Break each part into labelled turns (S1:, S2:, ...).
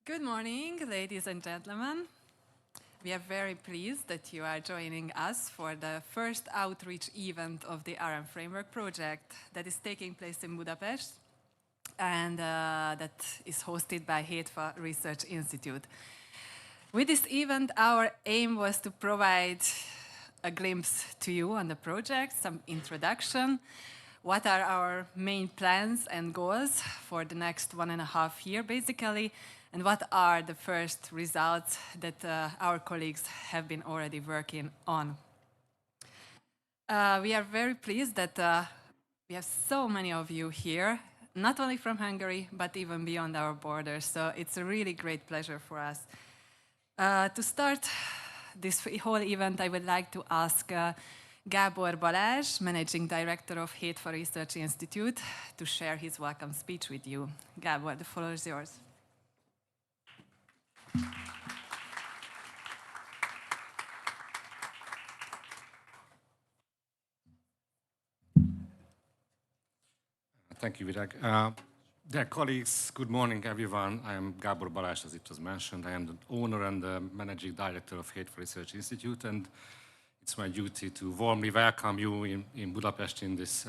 S1: Good morning, ladies and gentlemen. We are very pleased that you are joining us for the first outreach event of the RM Framework project that is taking place in Budapest and that is hosted by HETFA Research Institute. With this event, our aim was to provide a glimpse to you on the project, some introduction, what are our main plans and goals for the next 1.5 years, basically, and what are the first results that our colleagues have been already working on. We are very pleased that we have so many of you here, not only from Hungary, but even beyond our borders. So it's a really great pleasure for us. To start this whole event, I would like to ask Gábor Balázs, Managing Director of HETFA Research Institute, to share his welcome speech with you. Gábor, the floor is yours.
S2: Thank you, Vidag. Dear colleagues, good morning, everyone. I am Gábor Balázs, as it was mentioned. I am the owner and the managing director of HETFA Research Institute, and it's my duty to warmly welcome you in Budapest in this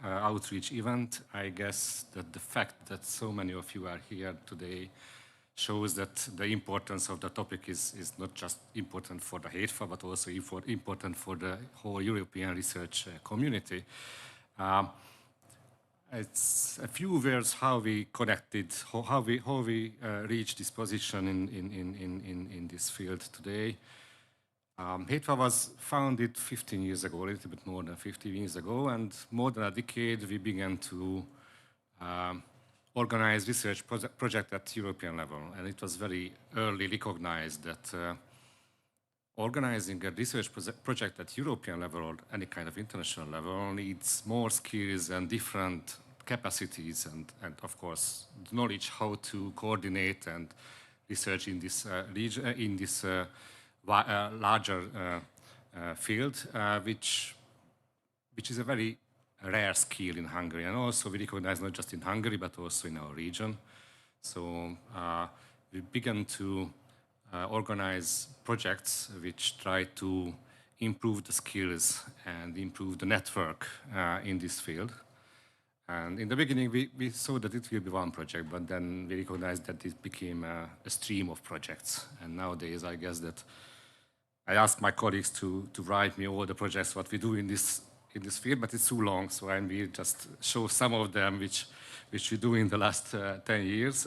S2: outreach event. I guess that the fact that so many of you are here today shows that the importance of the topic is not just important for the HETFA, but also important for the whole European research community. It's a few words how we connected, how we reached this position in this field today. HETFA was founded 15 years ago, a little bit more than 15 years ago, and more than a decade we began to organize research project at European level. And it was very early recognized that organizing a research project at European level or any kind of international level needs more skills and different capacities and of course knowledge how to coordinate and research in this region, in this larger field, which is a very rare skill in Hungary, and also we recognize not just in Hungary but also in our region. So we began to organize projects which try to improve the skills and improve the network in this field. And in the beginning we saw that it will be one project, but then we recognized that it became a stream of projects. And nowadays I guess that I ask my colleagues to write me all the projects what we do in this field, but it's too long, so I will just show some of them which we do in the last 10 years.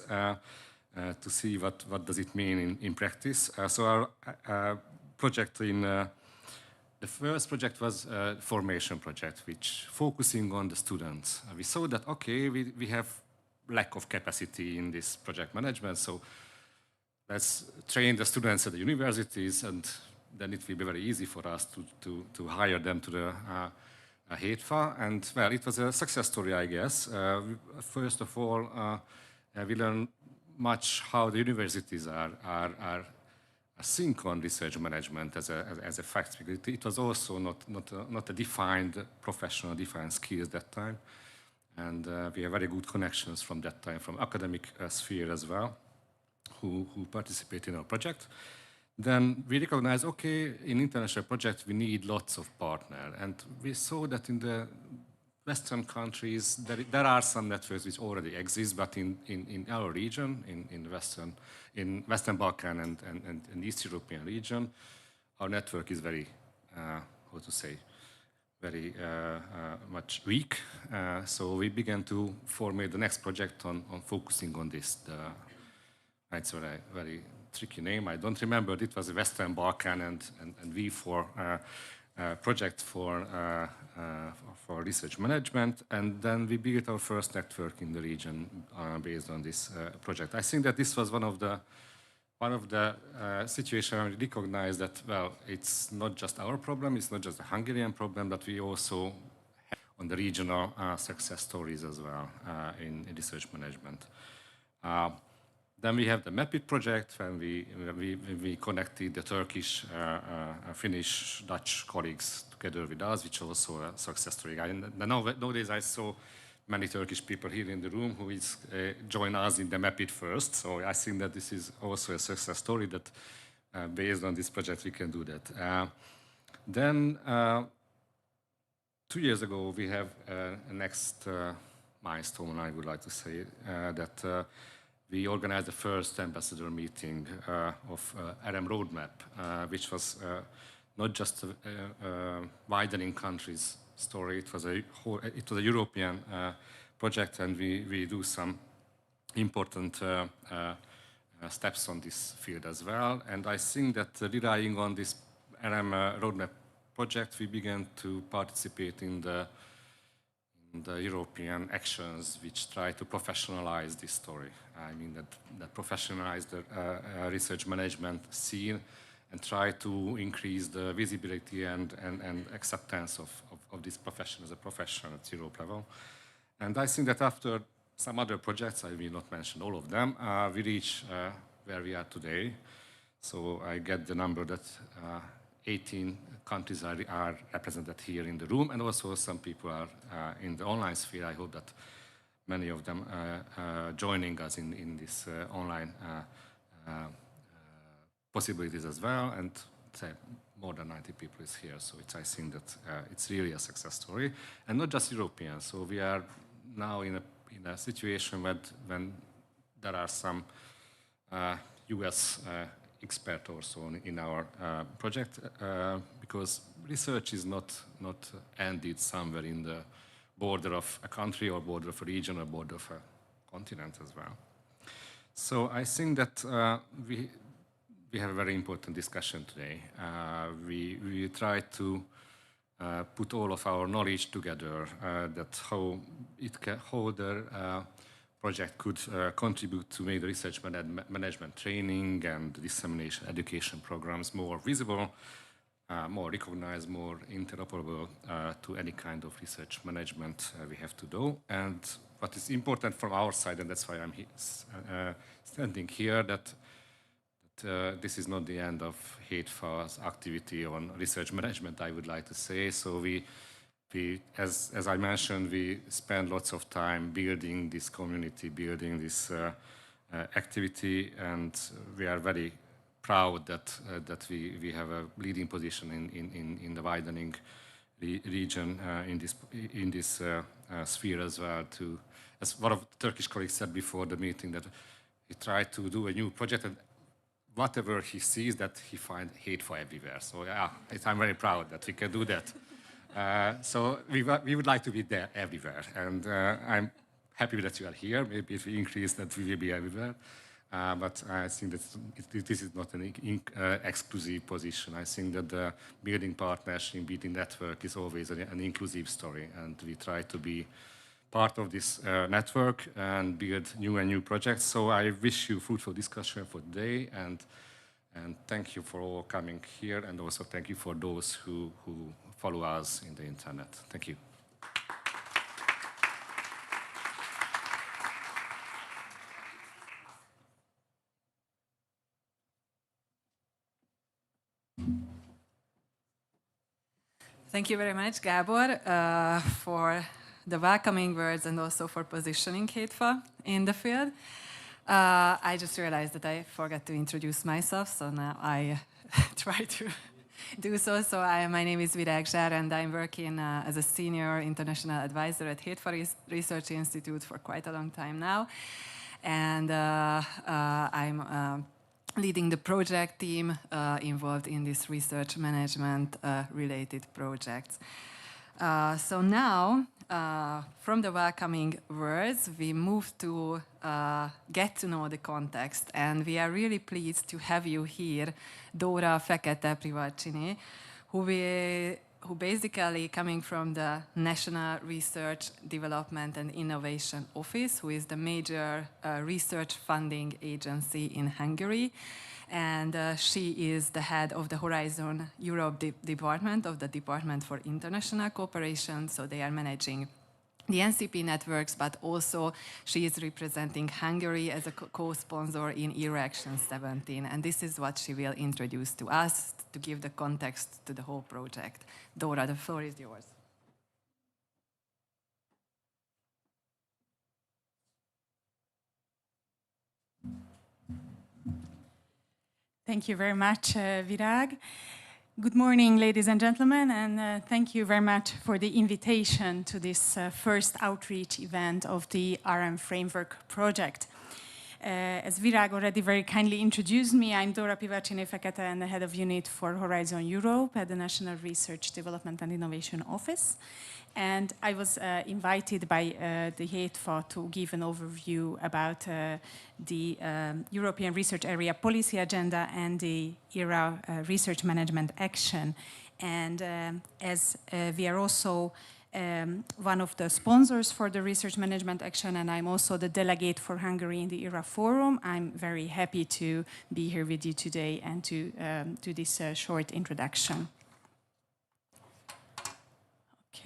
S2: To see what does it mean in practice. So our project the first project was a formation project, which focusing on the students. We saw that, okay, we have lack of capacity in this project management, so let's train the students at the universities, and then it will be very easy for us to hire them to the HETFA. And well, it was a success story, I guess. First of all, we learned much how the universities are think on research management as a fact, because it was also not a defined professional defined skill at that time, and we have very good connections from that time from academic sphere as well, who participate in our project. Then we recognize, okay, in international projects we need lots of partners, and we saw that in the Western countries, there are some networks which already exist, but in our region, in Western Balkan and East European region, our network is very, how to say, very much weak. So we began to formulate the next project on focusing on this. It's a very tricky name. I don't remember. It was a Western Balkan and V4 project for research management, and then we built our first network in the region based on this project. I think that this was one of the situations we recognized that, well, it's not just our problem, it's not just a Hungarian problem, but we also have on the regional success stories as well in research management. Then we have the MAPIT project, when we connected the Turkish, Finnish, Dutch colleagues together with us, which also a success story. And nowadays I saw many Turkish people here in the room who is join us in the MAPIT first. So I think that this is also a success story that based on this project we can do that. Then 2 years ago we have a next milestone, I would like to say, that we organized the first ambassador meeting of RM Roadmap, which was not just a widening countries story. It was a European project, and we do some important steps on this field as well. And I think that relying on this RM Roadmap project, we began to participate in the European actions which try to professionalize this story. I mean that professionalize the research management scene and try to increase the visibility and acceptance of this profession as a profession at Europe level. And I think that after some other projects, I will not mention all of them, we reach where we are today. So I get the number that 18 countries are represented here in the room, and also some people are in the online sphere. I hope that many of them joining us in this online possibilities as well, and more than 90 people is here. So I think that it's really a success story, and not just European. So we are now in a situation when there are some US expert also in our project, because research is not ended somewhere in the border of a country or border of a region or border of a continent as well. So I think that we have a very important discussion today. We try to put all of our knowledge together, that how the project could contribute to make the research management training and dissemination education programs more visible, more recognized, more interoperable to any kind of research management we have to do. And what is important from our side, and that's why I'm standing here, that this is not the end of HATEFA's activity on research management, I would like to say. So as I mentioned, we spend lots of time building this community, building this activity, and we are very proud that we have a leading position in the widening region in this sphere as well. As one of the Turkish colleagues said before the meeting, that he tried to do a new project, and whatever he sees, that he finds HATEFA everywhere. So yeah, I'm very proud that we can do that. So we would like to be there everywhere, and I'm happy that you are here. Maybe if we increase that, we will be everywhere. But I think that this is not an exclusive position. I think that the building partnership, building network is always an inclusive story, and we try to be part of this network and build new projects. So I wish you fruitful discussion for today, and thank you for all coming here, and also thank you for those who follow us in the internet. Thank you.
S1: Thank you very much, Gábor, for the welcoming words and also for positioning HATEFA in the field. I just realized that I forgot to introduce myself, so now I try to do so. So my name is Virág Zsár, and I'm working as a senior international advisor at HATEFA Research Institute for quite a long time now. And I'm leading the project team involved in this research management related projects. So now, from the welcoming words, we move to get to know the context, and we are really pleased to have you here, Dóra Fekete-Privacsini, who basically coming from the National Research Development and Innovation Office, who is the major research funding agency in Hungary. And she is the head of the Horizon Europe department of the Department for International Cooperation. So they are managing the NCP networks, but also she is representing Hungary as a co-sponsor in Action 17. And this is what she will introduce to us to give the context to the whole project. Dóra, the floor is yours.
S3: Thank you very much, Virag. Good morning, ladies and gentlemen, and thank you very much for the invitation to this first outreach event of the RM Framework project. As Virag already very kindly introduced me, I'm Dora Pivacsini-Fekete and the head of unit for Horizon Europe at the National Research Development and Innovation Office. And I was invited by the HETFA to give an overview about the European Research Area Policy Agenda and the ERA Research Management Action. And as we are also one of the sponsors for the Research Management Action, and I'm also the delegate for Hungary in the ERA Forum, I'm very happy to be here with you today and to do this short introduction.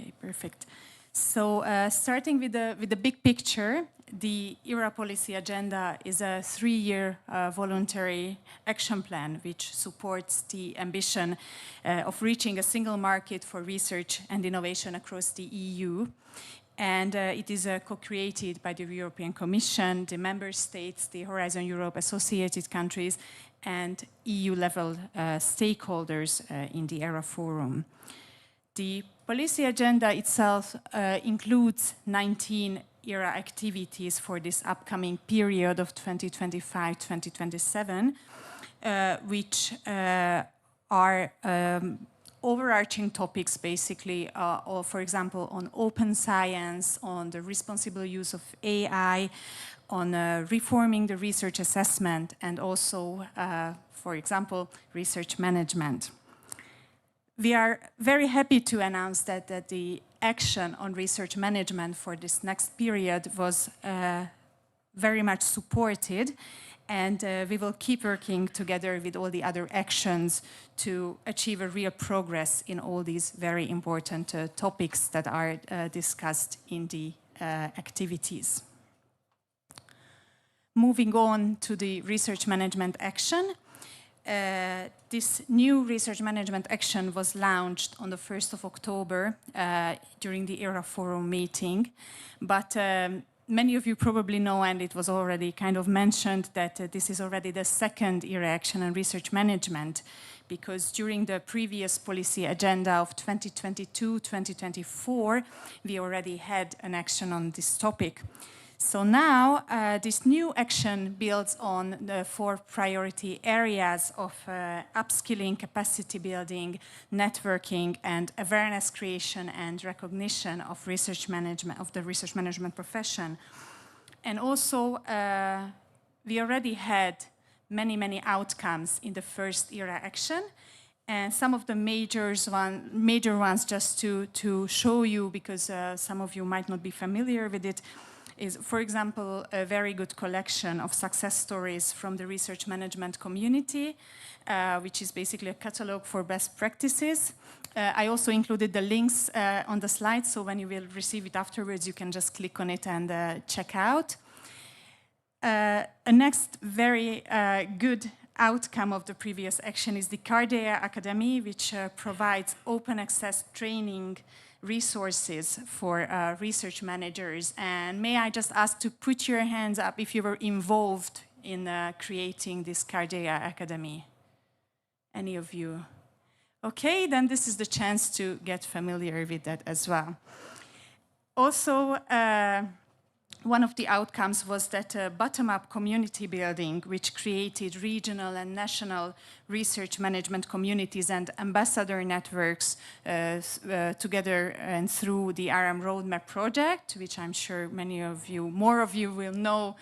S3: Okay, perfect. So starting with the big picture, the ERA Policy Agenda is a 3-year voluntary action plan which supports the ambition of reaching a single market for research and innovation across the EU. And it is co-created by the European Commission, the Member States, the Horizon Europe associated countries, and EU-level stakeholders in the ERA Forum. The policy agenda itself includes 19 ERA activities for this upcoming period of 2025-2027, which are overarching topics, basically, or for example, on open science, on the responsible use of AI, on reforming the research assessment, and also, for example, research management. We are very happy to announce that the action on research management for this next period was very much supported, and we will keep working together with all the other actions to achieve a real progress in all these very important topics that are discussed in the activities. Moving on to the research management action. This new research management action was launched on the 1st of October during the ERA Forum meeting. But many of you probably know, and it was already kind of mentioned, that this is already the second ERA action on research management, because during the previous policy agenda of 2022-2024, we already had an action on this topic. So now, this new action builds on the 4 priority areas of upskilling, capacity building, networking, and awareness creation and recognition of research management, of the research management profession. And also, we already had many outcomes in the first ERA action. And some of the major ones, just to show you, because some of you might not be familiar with it, is, for example, a very good collection of success stories from the research management community, which is basically a catalog for best practices. I also included the links on the slide, so when you will receive it afterwards, you can just click on it and check out. A next very good outcome of the previous action is the Cardea Academy, which provides open access training resources for research managers. And may I just ask to put your hands up if you were involved in creating this Cardea Academy? Any of you? Okay, then this is the chance to get familiar with that as well. Also, one of the outcomes was that bottom-up community building, which created regional and national research management communities and ambassador networks together and through the RM Roadmap project, which I'm sure many of you, more of you will know.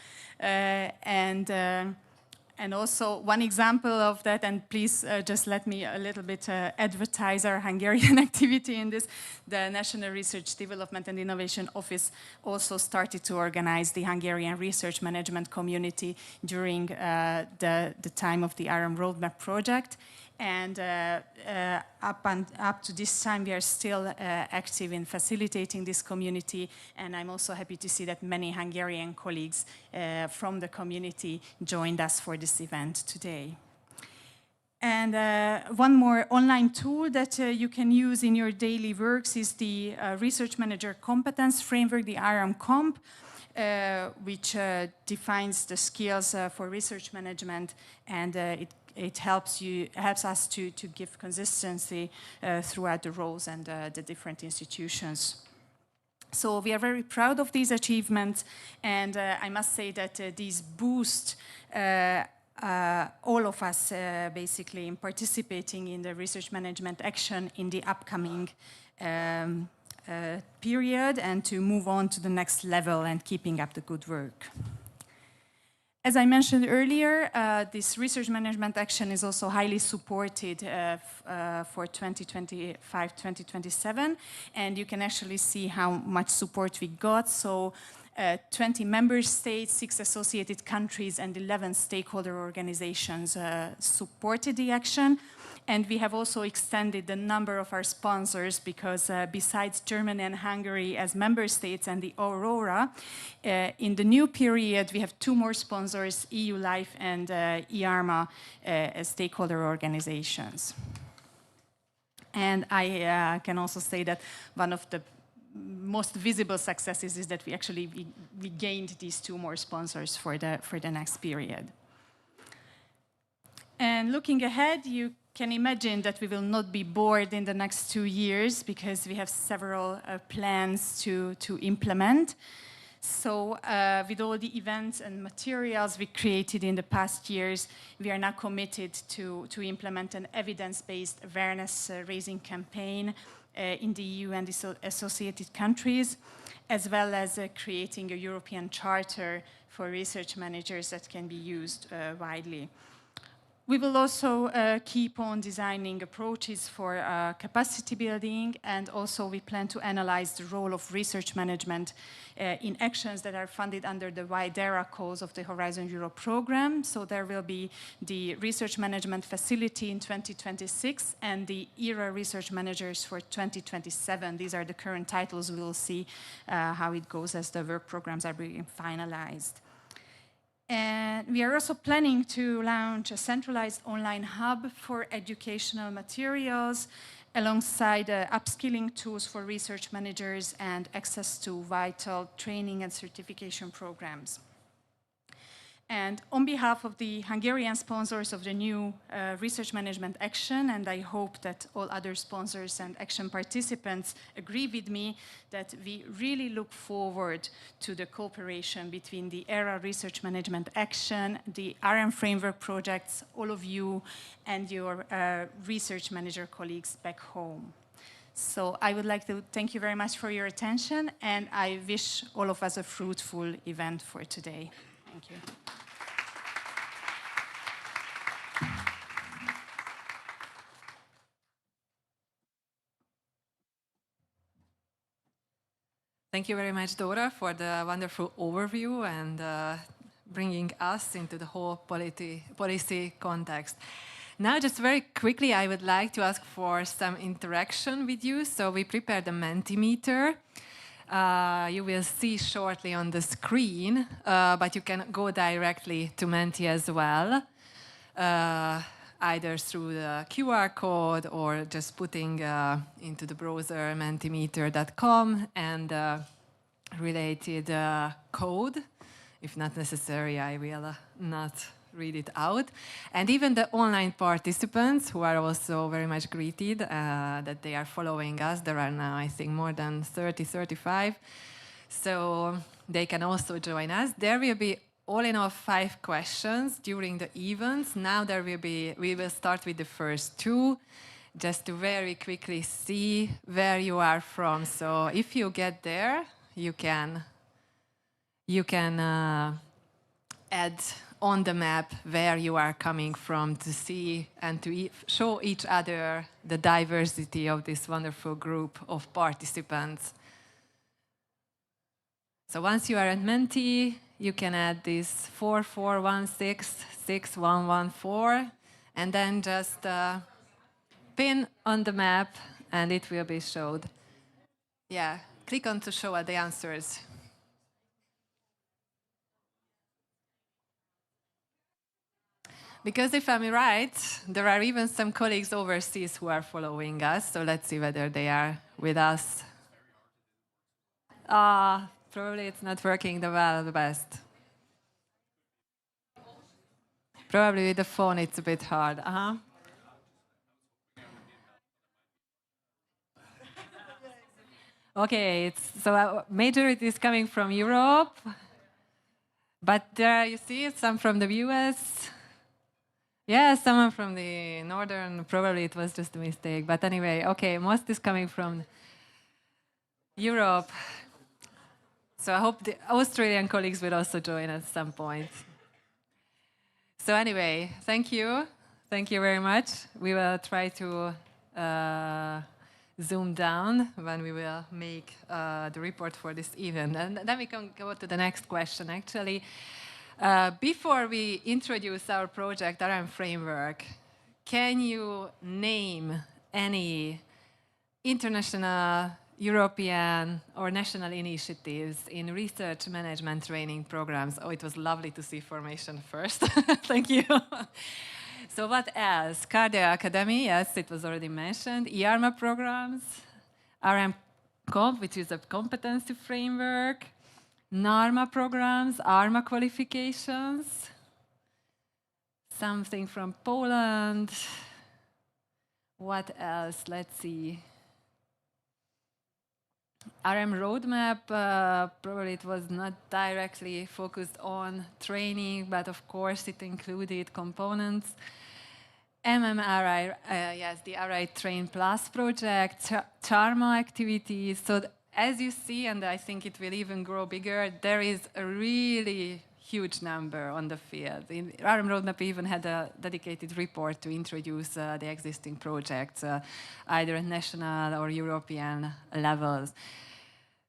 S3: And also one example of that, and please just let me a little bit advertise our Hungarian activity in this. The National Research Development and Innovation Office also started to organize the Hungarian research management community during the time of the RM Roadmap project. And up to this time, we are still active in facilitating this community. And I'm also happy to see that many Hungarian colleagues from the community joined us for this event today. And one more online tool that you can use in your daily works is the Research Manager Competence Framework, the RM Comp. which defines the skills for research management, and it helps us to give consistency throughout the roles and the different institutions. So we are very proud of these achievements, and I must say that these boost all of us basically in participating in the research management action in the upcoming period, and to move on to the next level and keeping up the good work. As I mentioned earlier, this research management action is also highly supported for 2025-2027, and you can actually see how much support we got. So 20 member states, 6 associated countries, and 11 stakeholder organizations supported the action. And we have also extended the number of our sponsors, because besides Germany and Hungary as member states and the Aurora, in the new period we have 2 more sponsors, EU Life and IARMA as stakeholder organizations. And I can also say that one of the most visible successes is that we gained these 2 more sponsors for the next period. And looking ahead, you can imagine that we will not be bored in the next 2 years, because we have several plans to implement. So with all the events and materials we created in the past years, we are now committed to implement an evidence-based awareness raising campaign in the EU and the associated countries, as well as creating a European charter for research managers that can be used widely. We will also keep on designing approaches for capacity building, and also we plan to analyze the role of research management in actions that are funded under the WIDERA calls of the Horizon Europe program. So there will be the Research Management Facility in 2026 and the ERA Research Managers for 2027. These are the current titles. We will see how it goes as the work programs are being finalized. And we are also planning to launch a centralized online hub for educational materials, alongside upskilling tools for research managers and access to vital training and certification programs. And on behalf of the Hungarian sponsors of the new research management action, and I hope that all other sponsors and action participants agree with me, that we really look forward to the cooperation between the ERA research management action, the RM framework projects, all of you, and your research manager colleagues back home. So I would like to thank you very much for your attention, and I wish all of us a fruitful event for today. Thank you.
S1: Thank you very much, Dora, for the wonderful overview and bringing us into the whole policy context. Now, just very quickly, I would like to ask for some interaction with you. So we prepared a Mentimeter. You will see shortly on the screen, but you can go directly to Menti as well, either through the QR code or just putting into the browser mentimeter.com and related code. If not necessary, I will not read it out. And even the online participants, who are also very much greeted that they are following us. There are now, I think, more than 30, 35. So they can also join us. There will be all in all 5 questions during the events. Now we will start with the first 2, just to very quickly see where you are from. So if you get there, you can add on the map where you are coming from, to see and to show each other the diversity of this wonderful group of participants. So once you are at Menti, you can add this 44166114, and then just pin on the map, and it will be showed. Yeah, click on to show the answers. Because if I'm right, there are even some colleagues overseas who are following us, so let's see whether they are with us. probably it's not working the best. Probably with the phone it's a bit hard. Okay, so majority is coming from Europe, but there you see some from the US. Yeah, someone from the northern, probably it was just a mistake. But anyway, okay, most is coming from Europe. So I hope the Australian colleagues will also join at some point. So anyway, thank you. Thank you very much. We will try to zoom down when we will make the report for this event. And then we can go to the next question, actually. Before we introduce our project, RM Framework, can you name any international, European, or national initiatives in research management training programs? Oh, it was lovely to see formation first. Thank you. So what else? Cardiac Academy, yes, it was already mentioned. ERMA programs, RM Comp, which is a competency framework, NARMA programs, ARMA qualifications, something from Poland. What else? Let's see. RM roadmap, probably it was not directly focused on training, but of course it included components. MMRI, yes, the RI Train Plus project, CHARMA activities. So as you see, and I think it will even grow bigger, there is a really huge number on the field. RM roadmap even had a dedicated report to introduce the existing projects, either at national or European levels.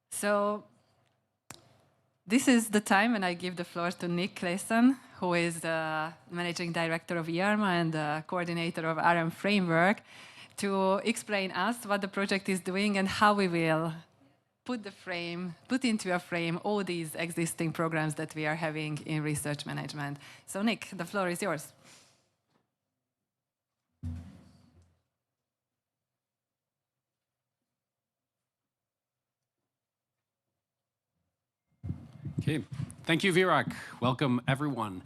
S1: So this is the time when I give the floor to Nick Clayson, who is the Managing Director of ERMA and the Coordinator of RM Framework, to explain us what the project is doing and how we will put into a frame all these existing programs that we are having in research management. So Nick, the floor is yours.
S4: Okay, thank you, Virak. Welcome, everyone.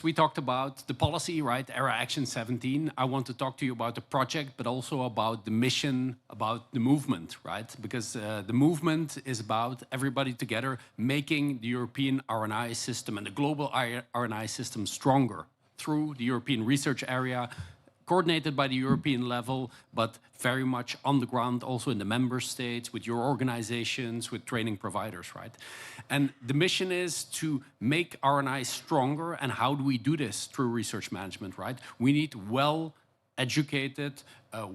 S4: We talked about the policy, right? ERA Action 17. I want to talk to you about the project, but also about the mission, about the movement, right? Because the movement is about everybody together making the European RNI system and the global RNI system stronger through the European research area, coordinated by the European level, but very much on the ground also in the member states, with your organizations, with training providers, right? And the mission is to make RNI stronger. And how do we do this? Through research management, right? We need well-educated,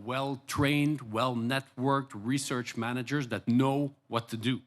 S4: well-trained, well-networked research managers that know what to do.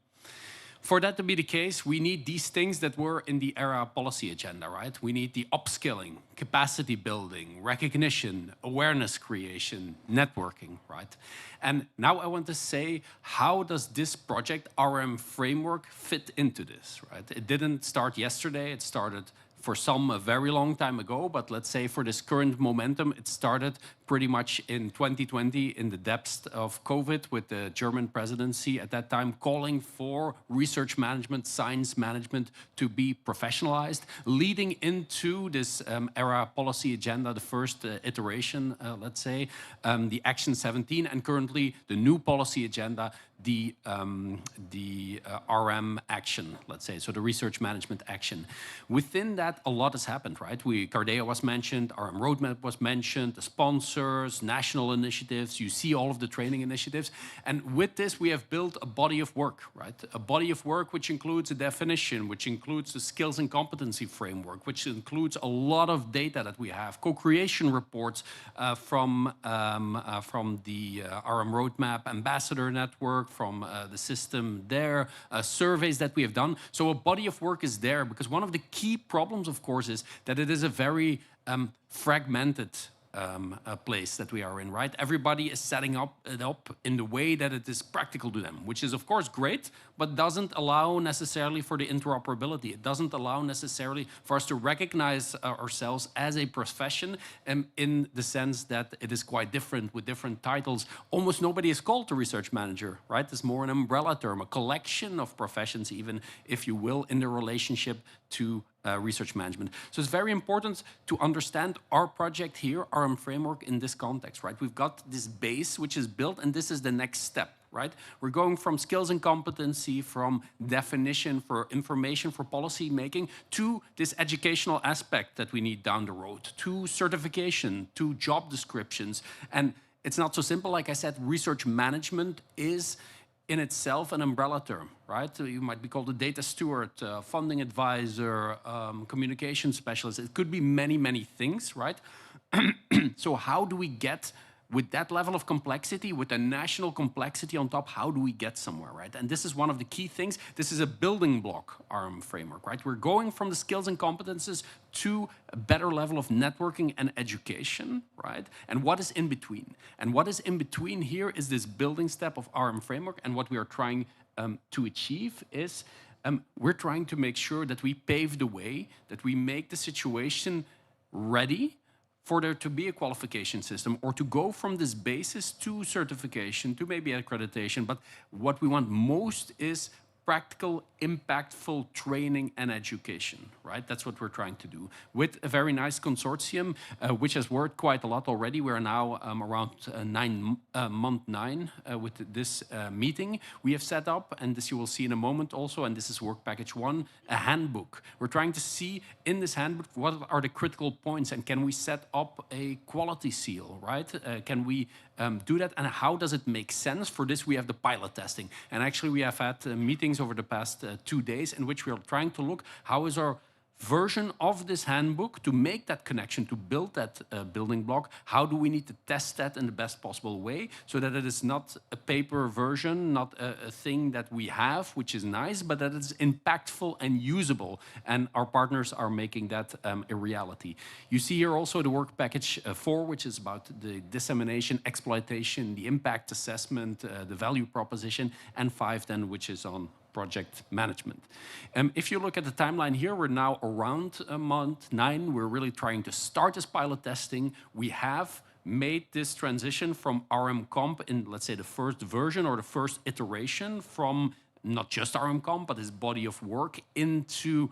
S4: For that to be the case, we need these things that were in the ERA policy agenda, right? We need the upskilling, capacity building, recognition, awareness creation, networking, right? And now I want to say, how does this project, RM Framework, fit into this, right? It didn't start yesterday, it started for some a very long time ago, but let's say for this current momentum, it started pretty much in 2020 in the depths of COVID with the German presidency at that time calling for research management, science management to be professionalized, leading into this ERA policy agenda, the first iteration, let's say, the Action 17, and currently the new policy agenda, the RM action, let's say, so the research management action. Within that, a lot has happened, right? Cardea was mentioned, RM roadmap was mentioned, the sponsors, national initiatives, you see all of the training initiatives. And with this, we have built a body of work, right? A body of work which includes a definition, which includes the skills and competency framework, which includes a lot of data that we have, co-creation reports from the RM roadmap ambassador network, from the system there, surveys that we have done. So a body of work is there because one of the key problems, of course, is that it is a very fragmented place that we are in, right? Everybody is setting it up in the way that it is practical to them, which is of course great, but doesn't allow necessarily for the interoperability. It doesn't allow necessarily for us to recognize ourselves as a profession, in the sense that it is quite different with different titles. Almost nobody is called a research manager, right? It's more an umbrella term, a collection of professions, even if you will, in the relationship to research management. So it's very important to understand our project here, RM framework, in this context, right? We've got this base which is built, and this is the next step, right? We're going from skills and competency, from definition for information for policy making, to this educational aspect that we need down the road, to certification, to job descriptions. And it's not so simple. Like I said, research management is in itself an umbrella term, right? So you might be called a data steward, funding advisor, communication specialist. It could be many, many things, right? So how do we get, with that level of complexity, with a national complexity on top, how do we get somewhere, right? And this is one of the key things. This is a building block, RM framework, right? We're going from the skills and competences to a better level of networking and education, right? And what is in between? And what is in between here is this building step of RM framework. And what we are trying to achieve is we're trying to make sure that we pave the way, that we make the situation ready for there to be a qualification system, or to go from this basis to certification, to maybe accreditation. But what we want most is practical, impactful training and education, right? That's what we're trying to do with a very nice consortium, which has worked quite a lot already. We're now around month 9 with this meeting we have set up, and this you will see in a moment also, and this is work package 1, a handbook. We're trying to see in this handbook what are the critical points, and can we set up a quality seal, right? Can we do that, and how does it make sense? For this, we have the pilot testing. And actually, we have had meetings over the past 2 days in which we are trying to look how is our version of this handbook to make that connection, to build that building block. How do we need to test that in the best possible way so that it is not a paper version, not a thing that we have, which is nice, but that it's impactful and usable. And our partners are making that a reality. You see here also the work package 4, which is about the dissemination, exploitation, the impact assessment, the value proposition, and 5 then, which is on project management. If you look at the timeline here, we're now around month 9. We're really trying to start this pilot testing. We have made this transition from RM Comp in, let's say, the first version or the first iteration, from not just RM Comp, but this body of work, into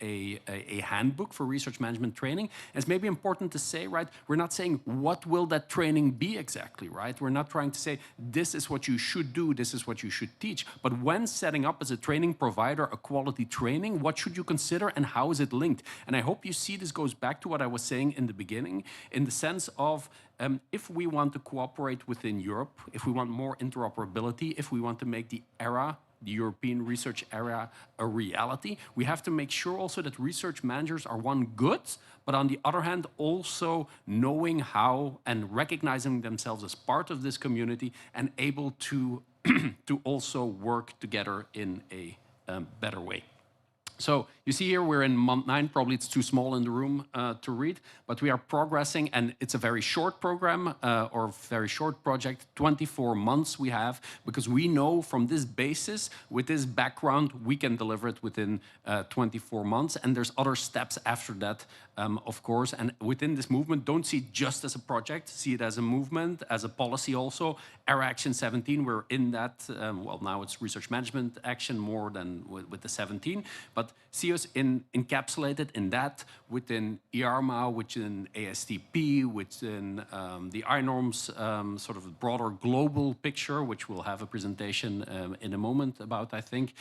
S4: a handbook for research management training. And it's maybe important to say, right, we're not saying what will that training be exactly, right? We're not trying to say this is what you should do, this is what you should teach. But when setting up as a training provider a quality training, what should you consider and how is it linked? And I hope you see this goes back to what I was saying in the beginning, in the sense of if we want to cooperate within Europe, if we want more interoperability, if we want to make the European research area a reality, we have to make sure also that research managers are, one, good, but on the other hand, also knowing how and recognizing themselves as part of this community and able to, to also work together in a better way. So you see here we're in month 9. Probably it's too small in the room to read, but we are progressing, and it's a very short program or very short project. 24 months we have, because we know from this basis, with this background, we can deliver it within 24 months. And there's other steps after that, of course. And within this movement, don't see it just as a project, see it as a movement, as a policy also. Our Action 17, we're in that, well, now it's research management action more than with the 17, but see us encapsulated in that, within IARMA, within ASTP, within the INORMS sort of broader global picture, which we'll have a presentation in a moment about, I think.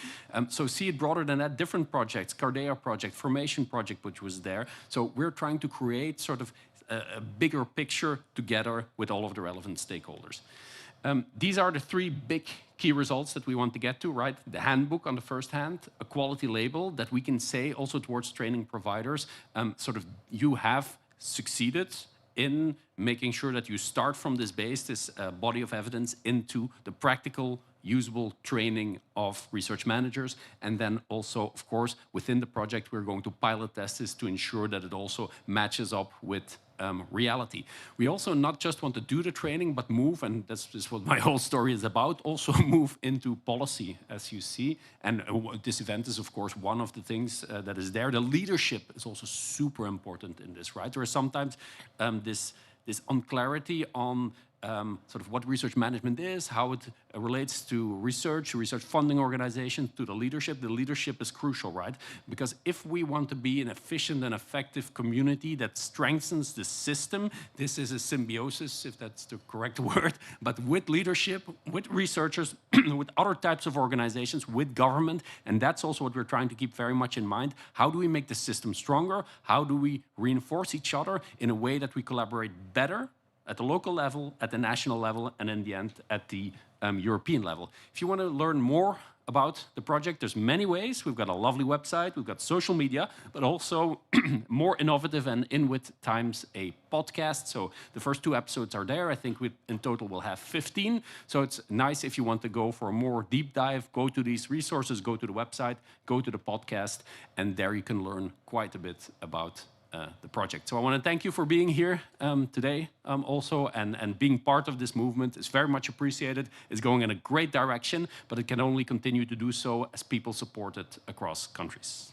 S4: So see it broader than that, different projects, Cardea project, Formation project, which was there. So we're trying to create sort of a bigger picture together with all of the relevant stakeholders. These are the 3 big key results that we want to get to, right? The handbook on the first hand, a quality label that we can say also towards training providers, sort of you have succeeded in making sure that you start from this base, this body of evidence, into the practical usable training of research managers. And then also, of course, within the project, we're going to pilot test this to ensure that it also matches up with reality. We also not just want to do the training, but move, and that's just what my whole story is about, also move into policy, as you see. And this event is, of course, one of the things that is there. The leadership is also super important in this, right? There is sometimes this unclarity on sort of what research management is, how it relates to research funding organizations, to the leadership. The leadership is crucial, right? Because if we want to be an efficient and effective community that strengthens the system, this is a symbiosis, if that's the correct word, but with leadership, with researchers, with other types of organizations, with government, and that's also what we're trying to keep very much in mind. How do we make the system stronger? How do we reinforce each other in a way that we collaborate better at the local level, at the national level, and in the end, at the European level? If you want to learn more about the project, there's many ways. We've got a lovely website, we've got social media, but also more innovative and in with times a podcast. So the first 2 episodes are there. I think in total we'll have 15. So it's nice if you want to go for a more deep dive, go to these resources, go to the website, go to the podcast, and there you can learn quite a bit about the project. So I want to thank you for being here today also, and being part of this movement is very much appreciated. It's going in a great direction, but it can only continue to do so as people support it across countries.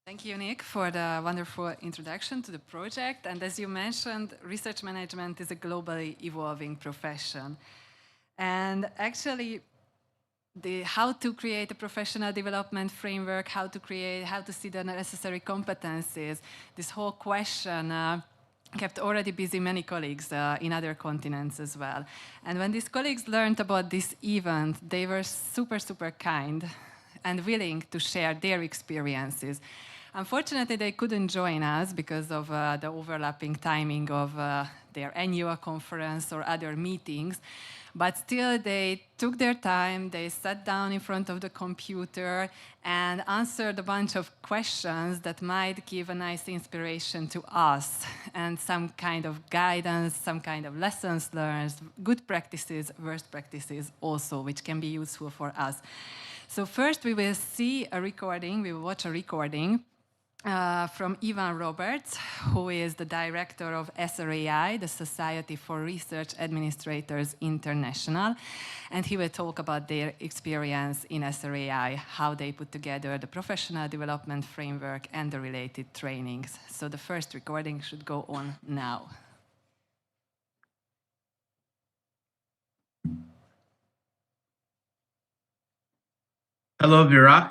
S1: Thank you, Nick, for the wonderful introduction to the project. And as you mentioned, research management is a globally evolving profession. And actually, how to create a professional development framework, how to see the necessary competencies, this whole question kept already busy many colleagues in other continents as well. And when these colleagues learned about this event, they were super, super kind and willing to share their experiences. Unfortunately, they couldn't join us because of the overlapping timing of their annual conference or other meetings. But still, they took their time, they sat down in front of the computer and answered a bunch of questions that might give a nice inspiration to us and some kind of guidance, some kind of lessons learned, good practices, worst practices also, which can be useful for us. So first, we will watch a recording from Ivan Roberts, who is the director of SRAI, the Society for Research Administrators International, and he will talk about their experience in SRAI, how they put together the professional development framework and the related trainings. So the first recording should go on now.
S5: Hello, Virak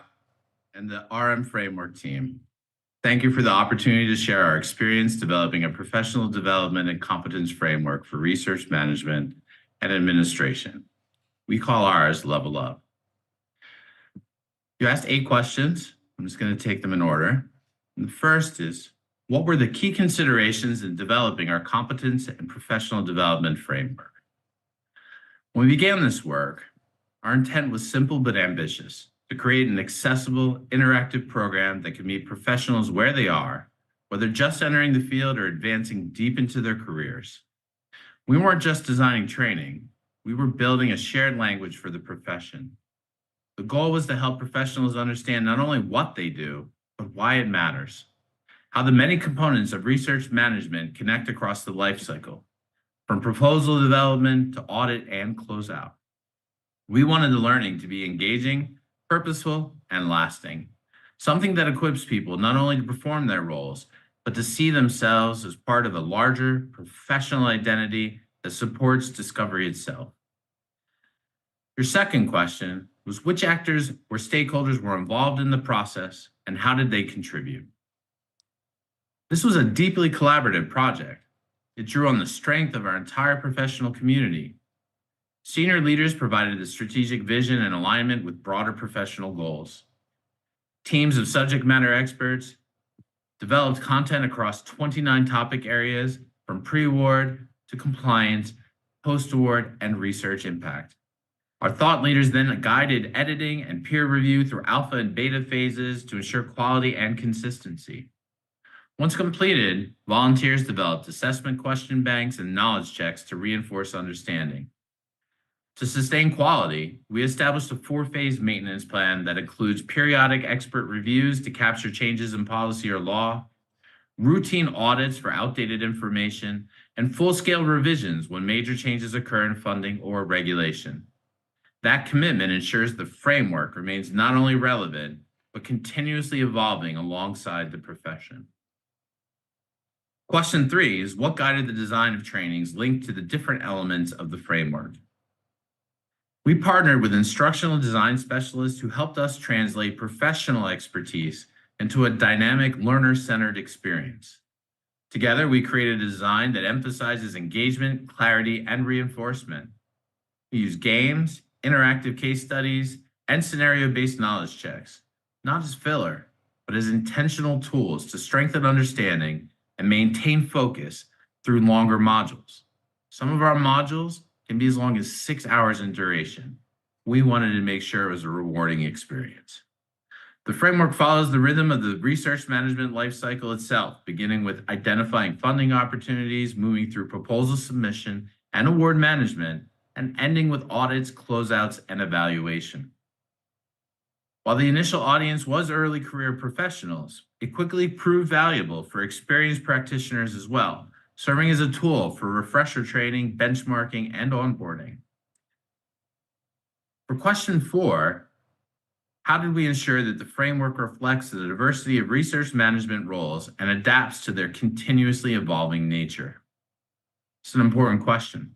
S5: and the RM Framework team. Thank you for the opportunity to share our experience developing a professional development and competence framework for research management and administration. We call ours Level Up. You asked 8 questions. I'm just going to take them in order. And the first is, what were the key considerations in developing our competence and professional development framework? When we began this work, our intent was simple but ambitious: to create an accessible, interactive program that could meet professionals where they are, whether just entering the field or advancing deep into their careers. We weren't just designing training, we were building a shared language for the profession. The goal was to help professionals understand not only what they do, but why it matters, how the many components of research management connect across the life cycle, from proposal development to audit and closeout. We wanted the learning to be engaging, purposeful, and lasting, something that equips people not only to perform their roles, but to see themselves as part of a larger professional identity that supports discovery itself. Your second question was, which actors or stakeholders were involved in the process and how did they contribute? This was a deeply collaborative project. It drew on the strength of our entire professional community. Senior leaders provided a strategic vision and alignment with broader professional goals. Teams of subject matter experts developed content across 29 topic areas, from pre-award to compliance, post-award, and research impact. Our thought leaders then guided editing and peer review through alpha and beta phases to ensure quality and consistency. Once completed, volunteers developed assessment question banks and knowledge checks to reinforce understanding. To sustain quality, we established a 4-phase maintenance plan that includes periodic expert reviews to capture changes in policy or law, routine audits for outdated information, and full-scale revisions when major changes occur in funding or regulation. That commitment ensures the framework remains not only relevant, but continuously evolving alongside the profession. Question 3 is what guided the design of trainings linked to the different elements of the framework? We partnered with instructional design specialists who helped us translate professional expertise into a dynamic learner-centered experience. Together, we created a design that emphasizes engagement, clarity, and reinforcement. We use games, interactive case studies, and scenario-based knowledge checks, not as filler, but as intentional tools to strengthen understanding and maintain focus through longer modules. Some of our modules can be as long as 6 hours in duration. We wanted to make sure it was a rewarding experience. The framework follows the rhythm of the research management lifecycle itself, beginning with identifying funding opportunities, moving through proposal submission and award management, and ending with audits, closeouts, and evaluation. While the initial audience was early career professionals, it quickly proved valuable for experienced practitioners as well, serving as a tool for refresher training, benchmarking, and onboarding. For question 4, how did we ensure that the framework reflects the diversity of research management roles and adapts to their continuously evolving nature? It's an important question.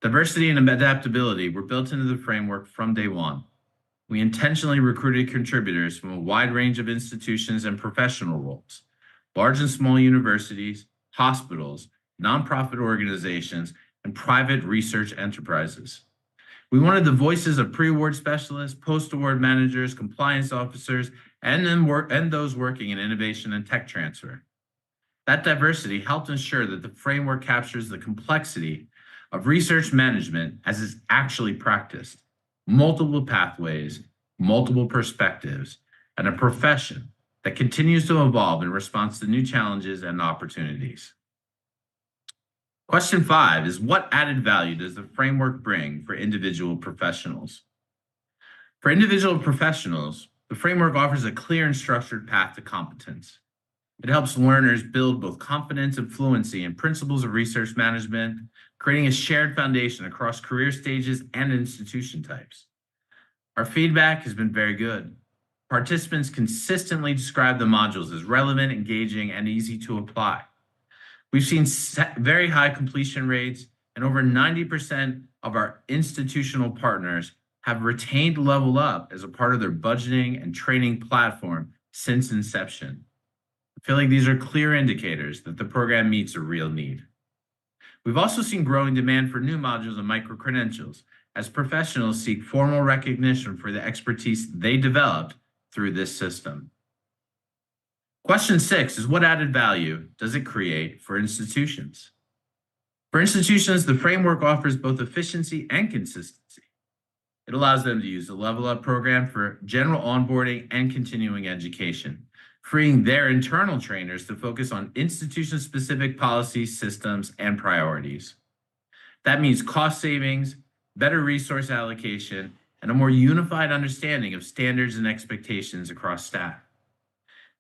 S5: Diversity and adaptability were built into the framework from day one. We intentionally recruited contributors from a wide range of institutions and professional roles, large and small universities, hospitals, nonprofit organizations, and private research enterprises. We wanted the voices of pre-award specialists, post-award managers, compliance officers, and those working in innovation and tech transfer. That diversity helped ensure that the framework captures the complexity of research management as it's actually practiced, multiple pathways, multiple perspectives, and a profession that continues to evolve in response to new challenges and opportunities. Question 5 is what added value does the framework bring for individual professionals? For individual professionals, the framework offers a clear and structured path to competence. It helps learners build both confidence and fluency in principles of research management, creating a shared foundation across career stages and institution types. Our feedback has been very good. Participants consistently describe the modules as relevant, engaging, and easy to apply. We've seen very high completion rates, and over 90% of our institutional partners have retained Level Up as a part of their budgeting and training platform since inception. I feel like these are clear indicators that the program meets a real need. We've also seen growing demand for new modules and micro-credentials as professionals seek formal recognition for the expertise they developed through this system. Question 6 is what added value does it create for institutions? For institutions, the framework offers both efficiency and consistency. It allows them to use the Level Up program for general onboarding and continuing education, freeing their internal trainers to focus on institution-specific policies, systems, and priorities. That means cost savings, better resource allocation, and a more unified understanding of standards and expectations across staff.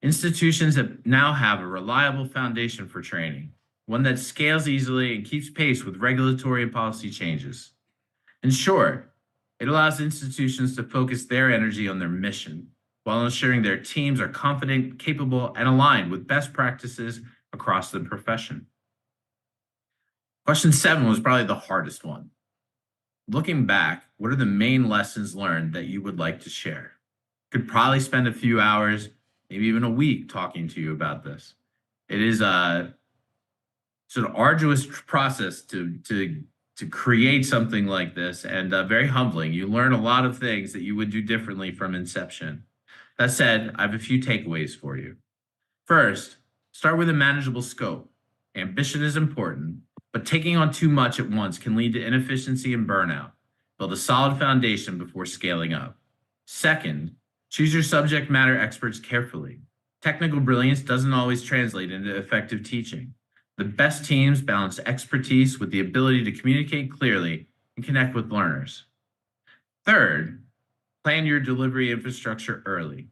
S5: Institutions now have a reliable foundation for training, one that scales easily and keeps pace with regulatory and policy changes. In short, it allows institutions to focus their energy on their mission, while ensuring their teams are confident, capable, and aligned with best practices across the profession. Question 7 was probably the hardest one. Looking back, what are the main lessons learned that you would like to share? Could probably spend a few hours, maybe even a week talking to you about this. It is a sort of arduous process to create something like this, and very humbling. You learn a lot of things that you would do differently from inception. That said, I have a few takeaways for you. First, start with a manageable scope. Ambition is important, but taking on too much at once can lead to inefficiency and burnout. Build a solid foundation before scaling up. Second, choose your subject matter experts carefully. Technical brilliance doesn't always translate into effective teaching. The best teams balance expertise with the ability to communicate clearly and connect with learners. Third, plan your delivery infrastructure early.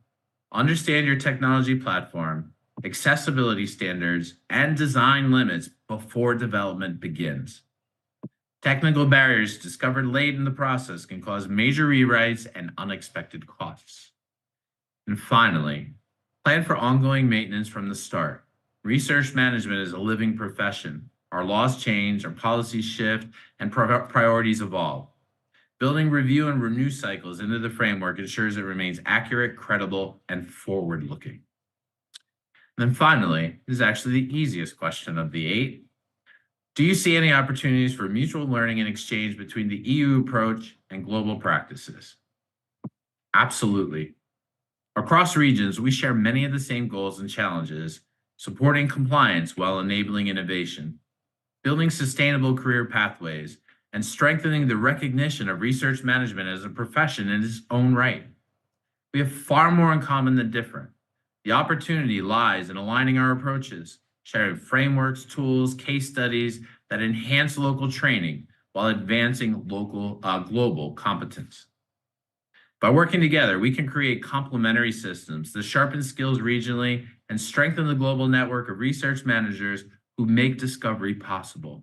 S5: Understand your technology platform, accessibility standards, and design limits before development begins. Technical barriers discovered late in the process can cause major rewrites and unexpected costs. And finally, plan for ongoing maintenance from the start. Research management is a living profession. Our laws change, our policies shift, and priorities evolve. Building review and renew cycles into the framework ensures it remains accurate, credible, and forward-looking. And then finally, this is actually the easiest question of the 8. Do you see any opportunities for mutual learning and exchange between the EU approach and global practices? Absolutely. Across regions, we share many of the same goals and challenges, supporting compliance while enabling innovation, building sustainable career pathways, and strengthening the recognition of research management as a profession in its own right. We have far more in common than different. The opportunity lies in aligning our approaches, sharing frameworks, tools, case studies that enhance local training while advancing global competence. By working together, we can create complementary systems that sharpen skills regionally and strengthen the global network of research managers who make discovery possible.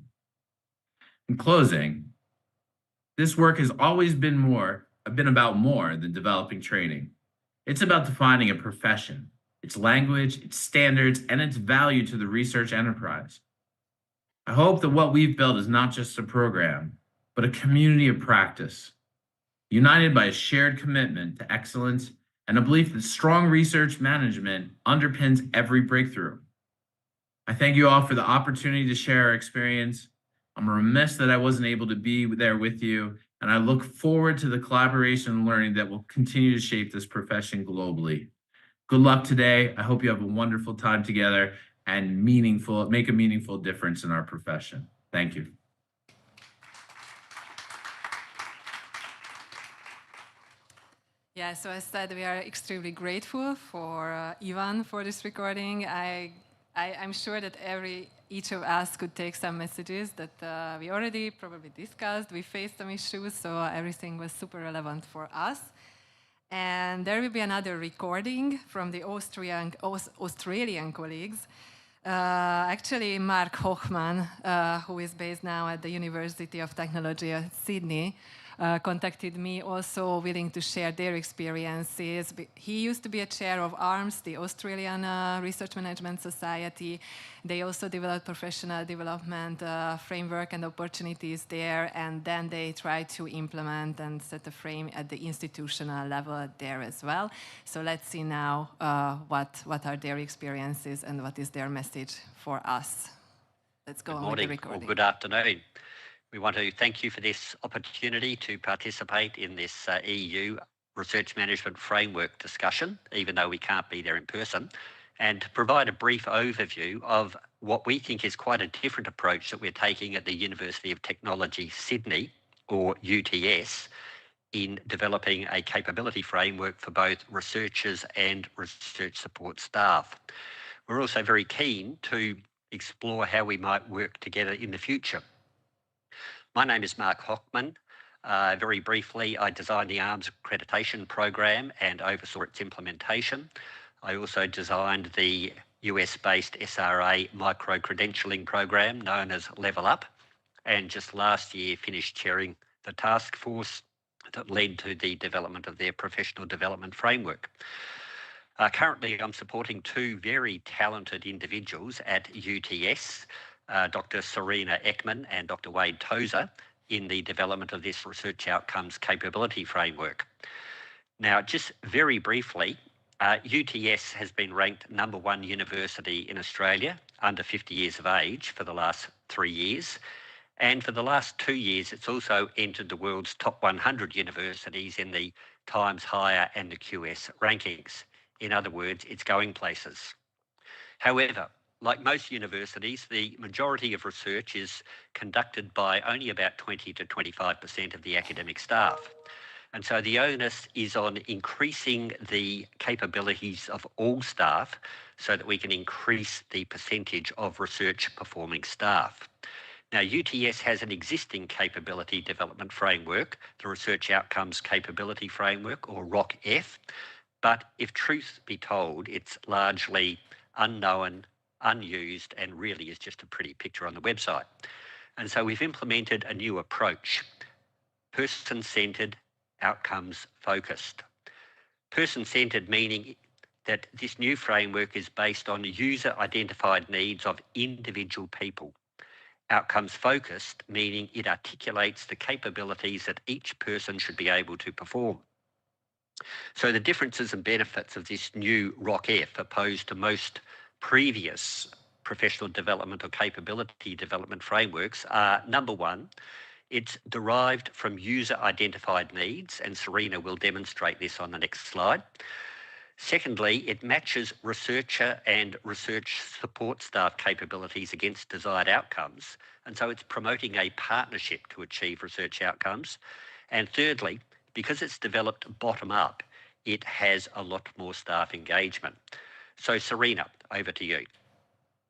S5: In closing, this work has always been about more than developing training. It's about defining a profession, its language, its standards, and its value to the research enterprise. I hope that what we've built is not just a program, but a community of practice, united by a shared commitment to excellence and a belief that strong research management underpins every breakthrough. I thank you all for the opportunity to share our experience. I'm remiss that I wasn't able to be there with you, and I look forward to the collaboration and learning that will continue to shape this profession globally. Good luck today. I hope you have a wonderful time together and make a meaningful difference in our profession. Thank you.
S1: Yeah, so as said, we are extremely grateful for Ivan for this recording. I'm sure that each of us could take some messages that we already probably discussed. We faced some issues, so everything was super relevant for us. And there will be another recording from the Australian colleagues. Actually, Mark Hochman, who is based now at the University of Technology of Sydney, contacted me, also willing to share their experiences. He used to be a chair of ARMS, the Australian Research Management Society. They also developed professional development framework and opportunities there, and then they try to implement and set a frame at the institutional level there as well. So let's see now what are their experiences and what is their message for us. Let's go on with the recording.
S6: Or good afternoon. We want to thank you for this opportunity to participate in this EU Research Management Framework discussion, even though we can't be there in person, and to provide a brief overview of what we think is quite a different approach that we're taking at the University of Technology Sydney, or UTS, in developing a capability framework for both researchers and research support staff. We're also very keen to explore how we might work together in the future. My name is Mark Hochman. Very briefly, I designed the ARMS accreditation program and oversaw its implementation. I also designed the US-based SRA micro-credentialing program known as Level Up, and just last year finished chairing the task force that led to the development of their professional development framework. Currently, I'm supporting 2 very talented individuals at UTS, Dr. Serena Ekman and Dr. Wade Tozer, in the development of this research outcomes capability framework. Now, just very briefly, UTS has been ranked #1 university in Australia under 50 years of age for the last 3 years. And for the last 2 years, it's also entered the world's top 100 universities in the Times Higher and the QS rankings. In other words, it's going places. However, like most universities, the majority of research is conducted by only about 20 to 25% of the academic staff. And so the onus is on increasing the capabilities of all staff so that we can increase the percentage of research performing staff. Now, UTS has an existing capability development framework, the Research Outcomes Capability Framework, or ROC-F, but if truth be told, it's largely unknown, unused, and really is just a pretty picture on the website. And so we've implemented a new approach, person-centred, outcomes-focused. Person-centred meaning that this new framework is based on user-identified needs of individual people. Outcomes-focused meaning it articulates the capabilities that each person should be able to perform. So the differences and benefits of this new ROC-F opposed to most previous professional development or capability development frameworks are, number one, it's derived from user-identified needs, and Serena will demonstrate this on the next slide. Secondly, it matches researcher and research support staff capabilities against desired outcomes, and so it's promoting a partnership to achieve research outcomes. And thirdly, because it's developed bottom-up, it has a lot more staff engagement. So Serena, over to you.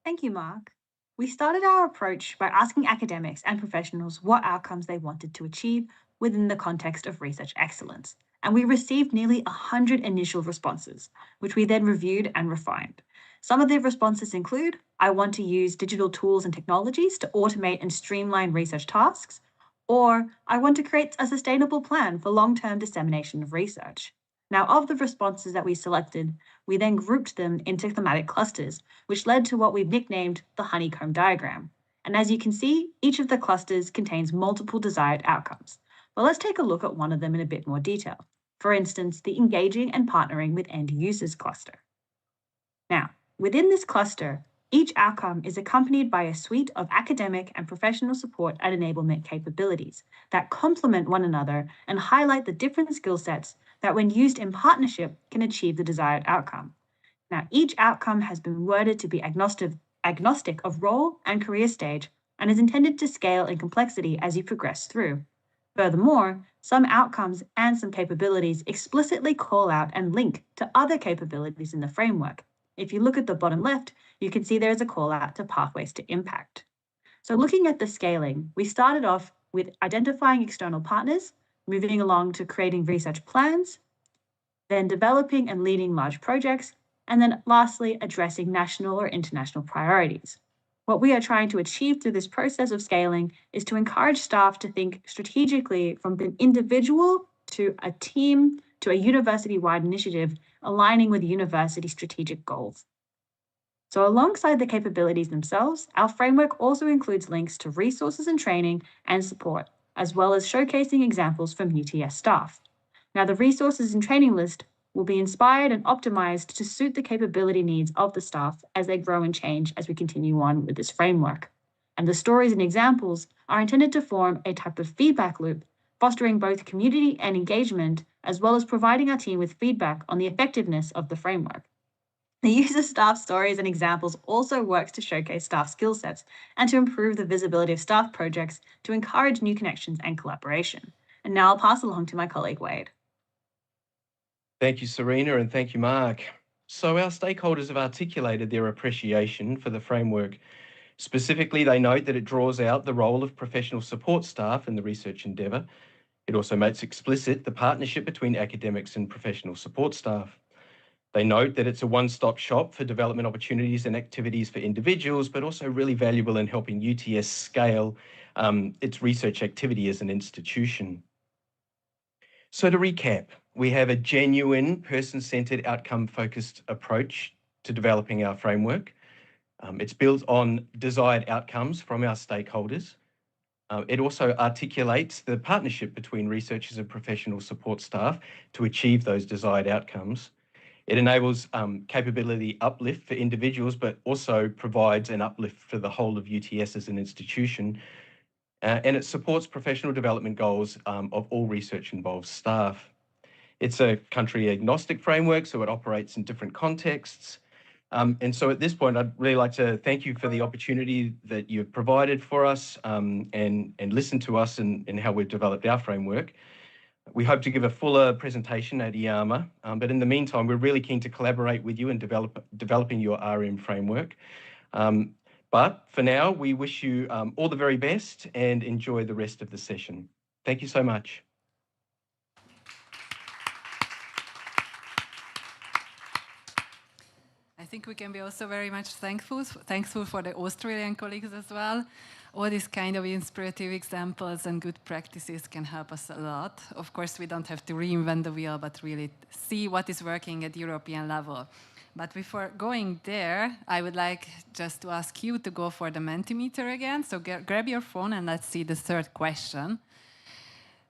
S7: Thank you, Mark. We started our approach by asking academics and professionals what outcomes they wanted to achieve within the context of research excellence. And we received nearly 100 initial responses, which we then reviewed and refined. Some of the responses include, I want to use digital tools and technologies to automate and streamline research tasks, or I want to create a sustainable plan for long-term dissemination of research. Now, of the responses that we selected, we then grouped them into thematic clusters, which led to what we've nicknamed the honeycomb diagram. And as you can see, each of the clusters contains multiple desired outcomes. But let's take a look at one of them in a bit more detail. For instance, the engaging and partnering with end users cluster. Now, within this cluster, each outcome is accompanied by a suite of academic and professional support and enablement capabilities that complement one another and highlight the different skill sets that when used in partnership can achieve the desired outcome. Now, each outcome has been worded to be agnostic of role and career stage and is intended to scale in complexity as you progress through. Furthermore, some outcomes and some capabilities explicitly call out and link to other capabilities in the framework. If you look at the bottom left, you can see there is a call out to pathways to impact. So looking at the scaling, we started off with identifying external partners, moving along to creating research plans, then developing and leading large projects, and then lastly, addressing national or international priorities. What we are trying to achieve through this process of scaling is to encourage staff to think strategically from an individual to a team to a university-wide initiative, aligning with university strategic goals. So alongside the capabilities themselves, our framework also includes links to resources and training and support, as well as showcasing examples from UTS staff. Now, the resources and training list will be inspired and optimized to suit the capability needs of the staff as they grow and change as we continue on with this framework. And the stories and examples are intended to form a type of feedback loop, fostering both community and engagement, as well as providing our team with feedback on the effectiveness of the framework. The use of staff stories and examples also works to showcase staff skill sets and to improve the visibility of staff projects to encourage new connections and collaboration. And now I'll pass along to my colleague, Wade.
S8: Thank you, Serena, and thank you, Mark. So our stakeholders have articulated their appreciation for the framework. Specifically, they note that it draws out the role of professional support staff in the research endeavour. It also makes explicit the partnership between academics and professional support staff. They note that it's a one-stop shop for development opportunities and activities for individuals, but also really valuable in helping UTS scale its research activity as an institution. So to recap, we have a genuine person-centred outcome-focused approach to developing our framework. It's built on desired outcomes from our stakeholders. It also articulates the partnership between researchers and professional support staff to achieve those desired outcomes. It enables capability uplift for individuals, but also provides an uplift for the whole of UTS as an institution. And it supports professional development goals of all research-involved staff. It's a country-agnostic framework, so it operates in different contexts. And so at this point, I'd really like to thank you for the opportunity that you've provided for us and listen to us and how we've developed our framework. We hope to give a fuller presentation at IAMA, but in the meantime, we're really keen to collaborate with you in developing your RM framework. But for now, we wish you all the very best and enjoy the rest of the session. Thank you so much.
S1: I think we can be also very much thankful for the Australian colleagues as well. All these kind of inspirative examples and good practices can help us a lot. Of course, we don't have to reinvent the wheel, but really see what is working at European level. But before going there, I would like just to ask you to go for the Mentimeter again. So grab your phone and let's see the third question.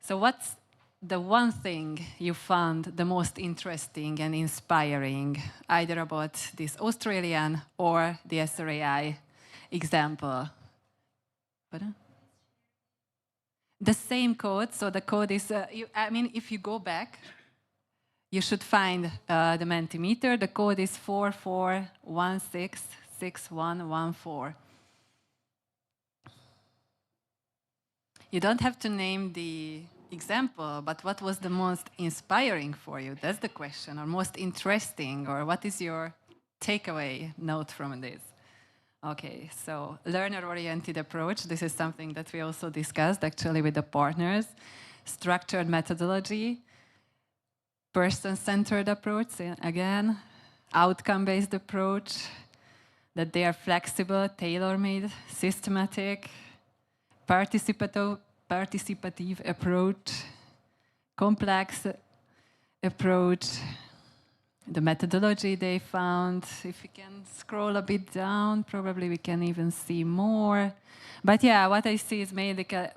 S1: So what's the one thing you found the most interesting and inspiring, either about this Australian or the SRAI example? Pardon? The same code, so the code is, I mean, if you go back, you should find the Mentimeter. The code is 44166114. You don't have to name the example, but what was the most inspiring for you? That's the question, or most interesting, or what is your takeaway note from this? Okay, so learner-oriented approach. This is something that we also discussed actually with the partners. Structured methodology, person-centered approach, again, outcome-based approach, that they are flexible, tailor-made, systematic, participative approach, complex approach, the methodology they found. If we can scroll a bit down, probably we can even see more. But yeah, what I see is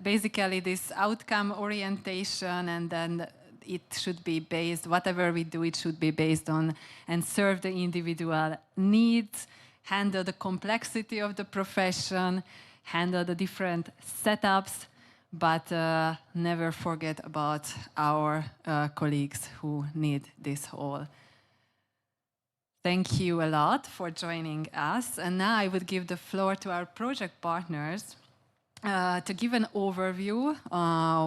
S1: basically this outcome orientation, and then it should be based, whatever we do, it should be based on and serve the individual needs, handle the complexity of the profession, handle the different setups, but never forget about our colleagues who need this whole. Thank you a lot for joining us. And now I would give the floor to our project partners to give an overview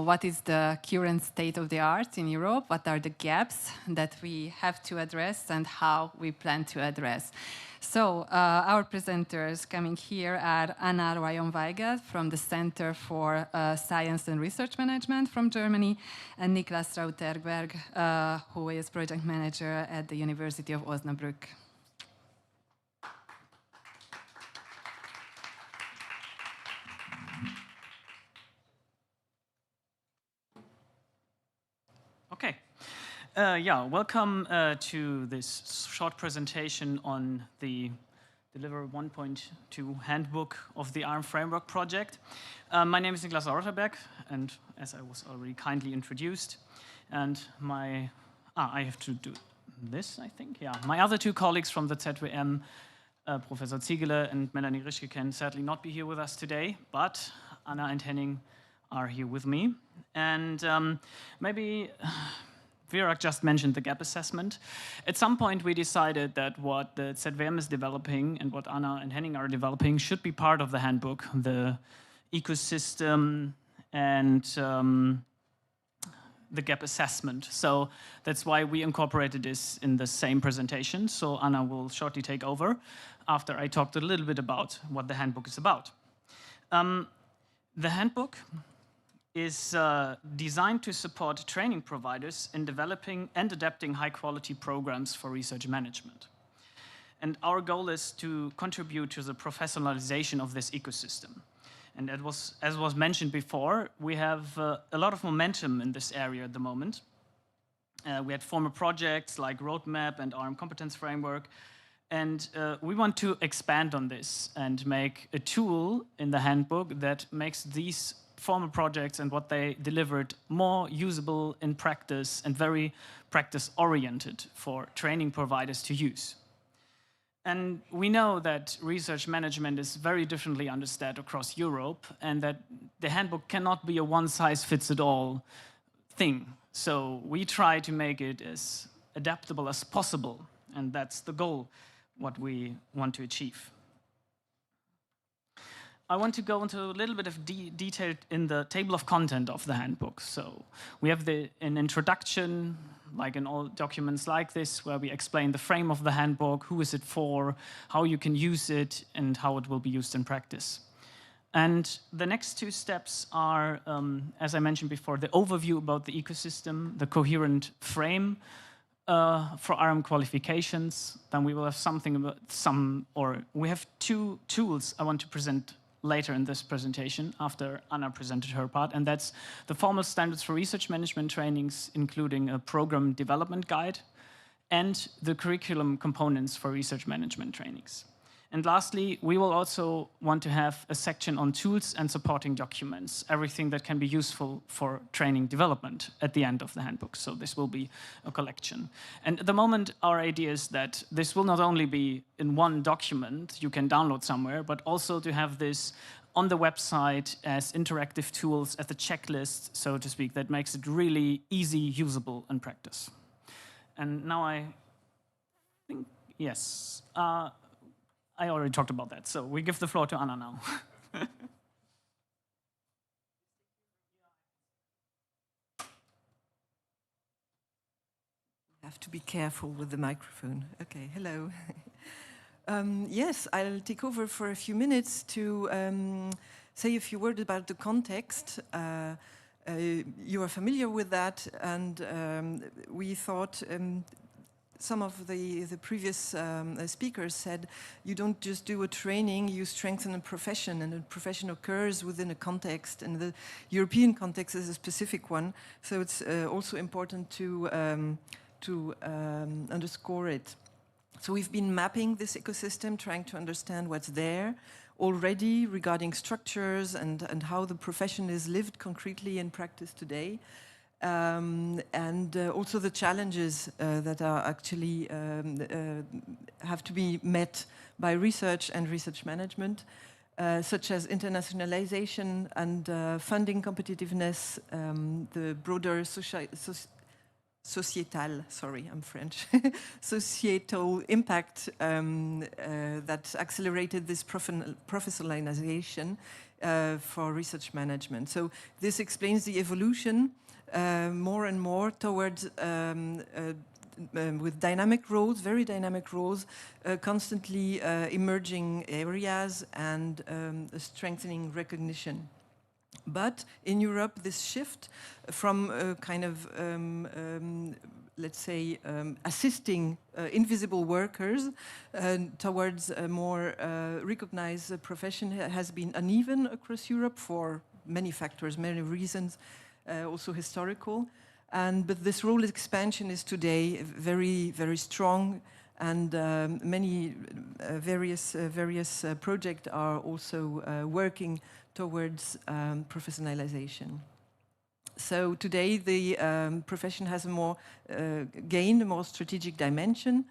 S1: what is the current state of the art in Europe, what are the gaps that we have to address, and how we plan to address. So our presenters coming here are Anna Royon-Weigel from the Center for Science and Research Management from Germany, and Niklas Rauterberg, who is project manager at the University of Osnabrück.
S9: Okay. Welcome to this short presentation on the Deliver 1.2 Handbook of the ARM Framework project. My name is Niklas Rauterberg, and as I was already kindly introduced, and I have to do this, I think, yeah. My other two colleagues from the ZWM, Professor Ziegele and Melanie Rischke, can sadly not be here with us today, but Anna and Henning are here with me. And maybe Virak just mentioned the gap assessment. At some point, we decided that what the ZWM is developing and what Anna and Henning are developing should be part of the handbook, the ecosystem and the gap assessment. So that's why we incorporated this in the same presentation. So Anna will shortly take over after I talked a little bit about what the handbook is about. The handbook is designed to support training providers in developing and adapting high-quality programs for research management. And our goal is to contribute to the professionalization of this ecosystem. And as was mentioned before, we have a lot of momentum in this area at the moment. We had former projects like Roadmap and ARM Competence Framework, and we want to expand on this and make a tool in the handbook that makes these former projects and what they delivered more usable in practice and very practice-oriented for training providers to use. And we know that research management is very differently understood across Europe, and that the handbook cannot be a one-size-fits-it-all thing. So we try to make it as adaptable as possible, and that's the goal what we want to achieve. I want to go into a little bit of detail in the table of content of the handbook. So we have an introduction, like in all documents like this, where we explain the frame of the handbook, who is it for, how you can use it, and how it will be used in practice. And the next two steps are, as I mentioned before, the overview about the ecosystem, the coherent frame for RM qualifications. Then we will have something about we have two tools I want to present later in this presentation after Anna presented her part, and that's the formal standards for research management trainings, including a program development guide and the curriculum components for research management trainings. And lastly, we will also want to have a section on tools and supporting documents, everything that can be useful for training development at the end of the handbook. So this will be a collection. And at the moment, our idea is that this will not only be in one document you can download somewhere, but also to have this on the website as interactive tools, as a checklist, so to speak, that makes it really easy, usable in practice. And now I think, yes. I already talked about that, so we give the floor to Anna now.
S10: You have to be careful with the microphone. Okay, hello. Yes, I'll take over for a few minutes to say a few words about the context. You are familiar with that, and we thought some of the previous speakers said you don't just do a training, you strengthen a profession, and a profession occurs within a context, and the European context is a specific one, so it's also important to underscore it. So we've been mapping this ecosystem, trying to understand what's there already regarding structures and how the profession is lived concretely in practice today. And also the challenges that are actually have to be met by research and research management, such as internationalization and funding competitiveness, the broader societal, sorry, I'm French, societal impact that accelerated this professionalization for research management. So this explains the evolution more and more towards with dynamic roles, very dynamic roles, constantly emerging areas and strengthening recognition. But in Europe, this shift from a kind of, let's say, assisting invisible workers towards a more recognized profession has been uneven across Europe for many factors, many reasons. Also historical, but this role expansion is today very, very strong, and many various projects are also working towards professionalization. So today the profession has a more gained a more strategic dimension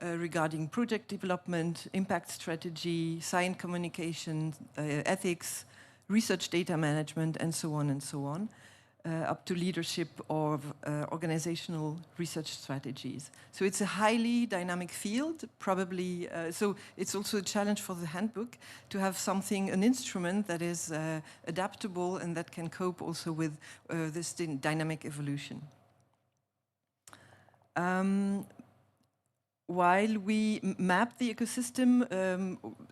S10: regarding project development, impact strategy, science communication, ethics, research data management, and so on and so on. Up to leadership of organizational research strategies. So it's a highly dynamic field, probably, so it's also a challenge for the handbook to have something, an instrument that is adaptable and that can cope also with this dynamic evolution. While we map the ecosystem,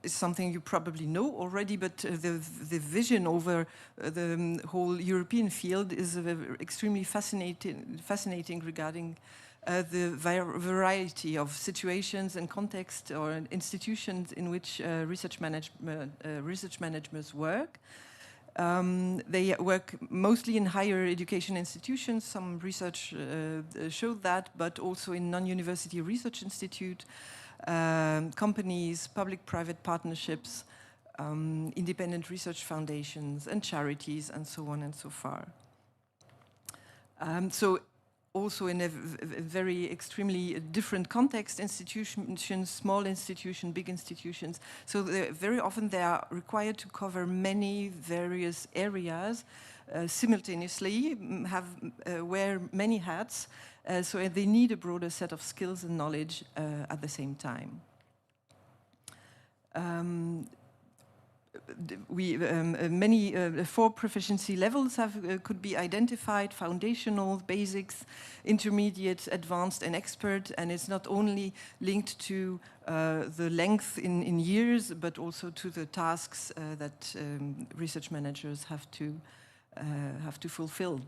S10: is something you probably know already, but the vision over the whole European field is extremely fascinating regarding the variety of situations and context or institutions in which research managers work. They work mostly in higher education institutions. Some research showed that, but also in non-university research institute, companies, public-private partnerships, independent research foundations, and charities, and so on and so far. So also in a very extremely different context, institutions, small institutions, big institutions. So very often they are required to cover many various areas simultaneously, wear many hats, so they need a broader set of skills and knowledge at the same time. Many 4 proficiency levels could be identified: foundational, basics, intermediate, advanced, and expert. And it's not only linked to the length in years, but also to the tasks that research managers have to fulfill.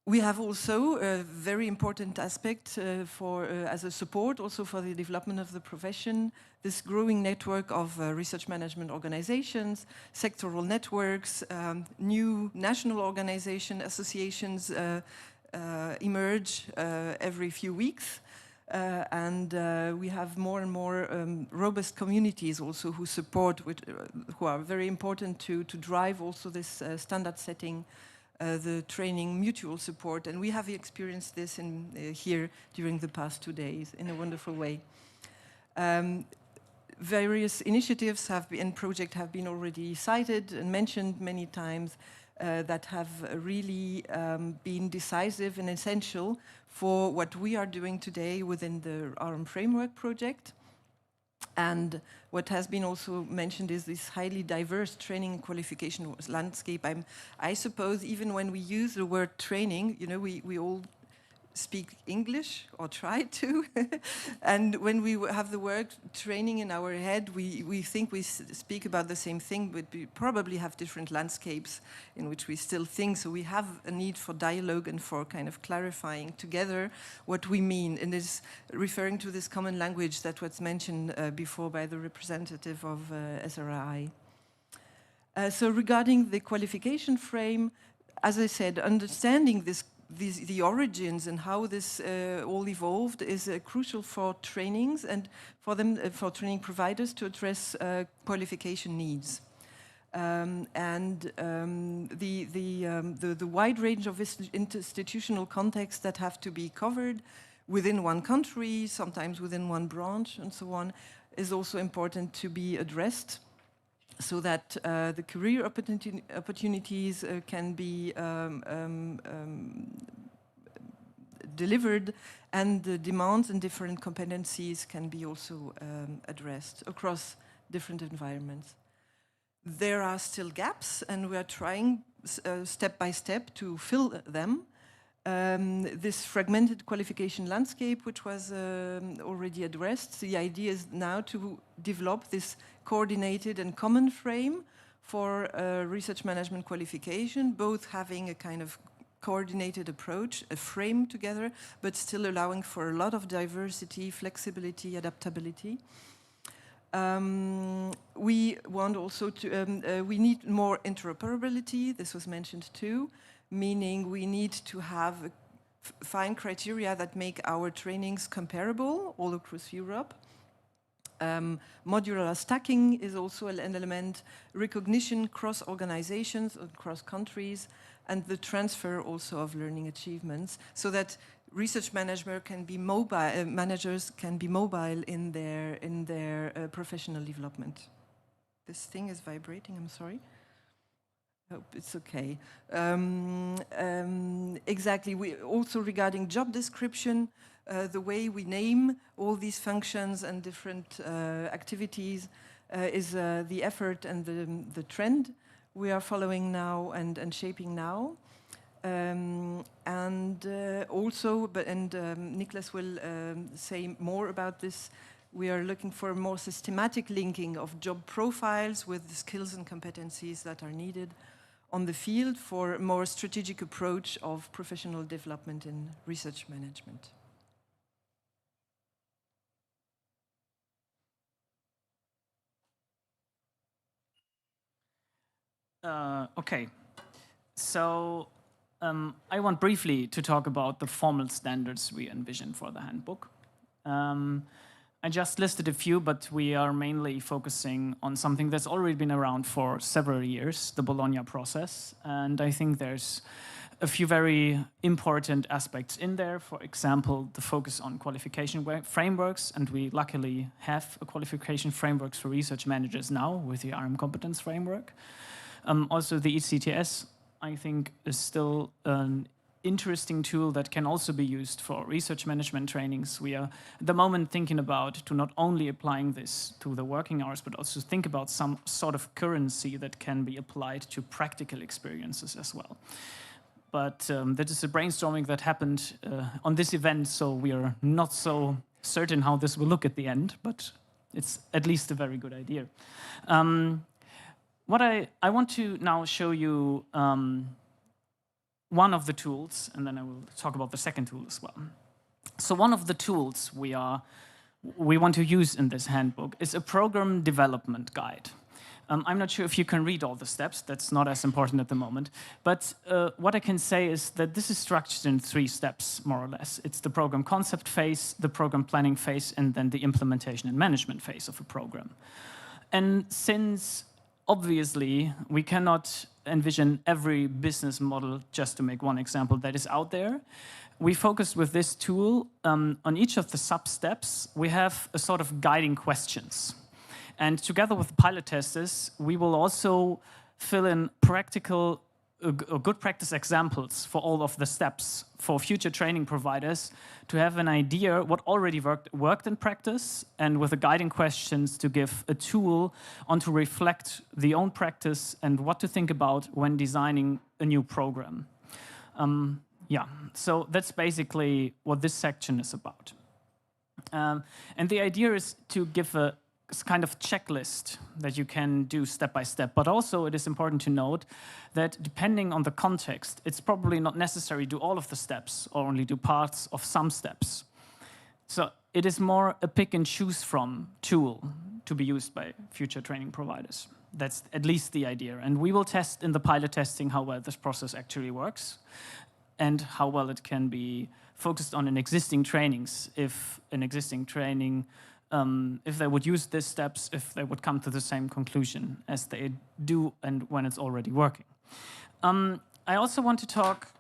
S10: We have also a very important aspect as a support also for the development of the profession, this growing network of research management organizations, sectoral networks, new national organization associations emerge every few weeks. And we have more and more robust communities also who support, who are very important to drive also this standard setting, the training, mutual support. And we have experienced this here during the past 2 days in a wonderful way. Various initiatives and projects have been already cited and mentioned many times that have really been decisive and essential for what we are doing today within the RM Framework project. And what has been also mentioned is this highly diverse training and qualification landscape. I suppose even when we use the word training, you know, we all speak English or try to. And when we have the word training in our head, we think we speak about the same thing, but we probably have different landscapes in which we still think. So we have a need for dialogue and for kind of clarifying together what we mean. And is referring to this common language that was mentioned before by the representative of SRI. So regarding the qualification frame, as I said, understanding the origins and how this all evolved is crucial for trainings and for training providers to address qualification needs. The wide range of institutional contexts that have to be covered within one country, sometimes within one branch, and so on, is also important to be addressed, so that the career opportunities can be delivered, and the demands and different competencies can be also addressed across different environments. There are still gaps, and we are trying step by step to fill them. This fragmented qualification landscape, which was already addressed, the idea is now to develop this coordinated and common frame for research management qualification, both having a kind of coordinated approach, a frame together, but still allowing for a lot of diversity, flexibility, adaptability. We want also to, we need more interoperability, this was mentioned too, meaning we need to have fine criteria that make our trainings comparable all across Europe. Modular stacking is also an element, recognition cross organizations, cross countries, and the transfer also of learning achievements, so that research managers can be mobile in their professional development. This thing is vibrating, I'm sorry. Hope it's okay. Exactly. We also, regarding job description, the way we name all these functions and different activities is the effort and the trend we are following now and shaping now. Niklas will say more about this. We are looking for a more systematic linking of job profiles with the skills and competencies that are needed on the field for a more strategic approach of professional development in research management.
S9: Okay, so I want briefly to talk about the formal standards we envision for the handbook. I just listed a few, but we are mainly focusing on something that's already been around for several years, the Bologna process. And I think there's a few very important aspects in there. For example, the focus on qualification frameworks, and we luckily have a qualification frameworks for research managers now with the RM competence framework. Also, the ECTS, I think, is still an interesting tool that can also be used for research management trainings. We are at the moment thinking about to not only applying this to the working hours, but also think about some sort of currency that can be applied to practical experiences as well. But that is a brainstorming that happened on this event, so we are not so certain how this will look at the end, but it's at least a very good idea. What I want to now show you one of the tools, and then I will talk about the second tool as well. So one of the tools we want to use in this handbook is a program development guide. I'm not sure if you can read all the steps. That's not as important at the moment. But what I can say is that this is structured in 3 steps, more or less. It's the program concept phase, the program planning phase, and then the implementation and management phase of a program. And since obviously we cannot envision every business model, just to make one example, that is out there, we focused with this tool on each of the sub-steps. We have a sort of guiding questions. And together with pilot testers, we will also fill in practical, good practice examples for all of the steps for future training providers to have an idea what already worked in practice, and with the guiding questions to give a tool on to reflect the own practice and what to think about when designing a new program. Yeah, so that's basically what this section is about. And the idea is to give a kind of checklist that you can do step by step. But also it is important to note that depending on the context, it's probably not necessary to do all of the steps or only do parts of some steps. So it is more a pick and choose from tool to be used by future training providers. That's at least the idea. And we will test in the pilot testing how well this process actually works and how well it can be focused on in existing trainings. If an existing training if they would use these steps, if they would come to the same conclusion as they do and when it's already working. I also want to talk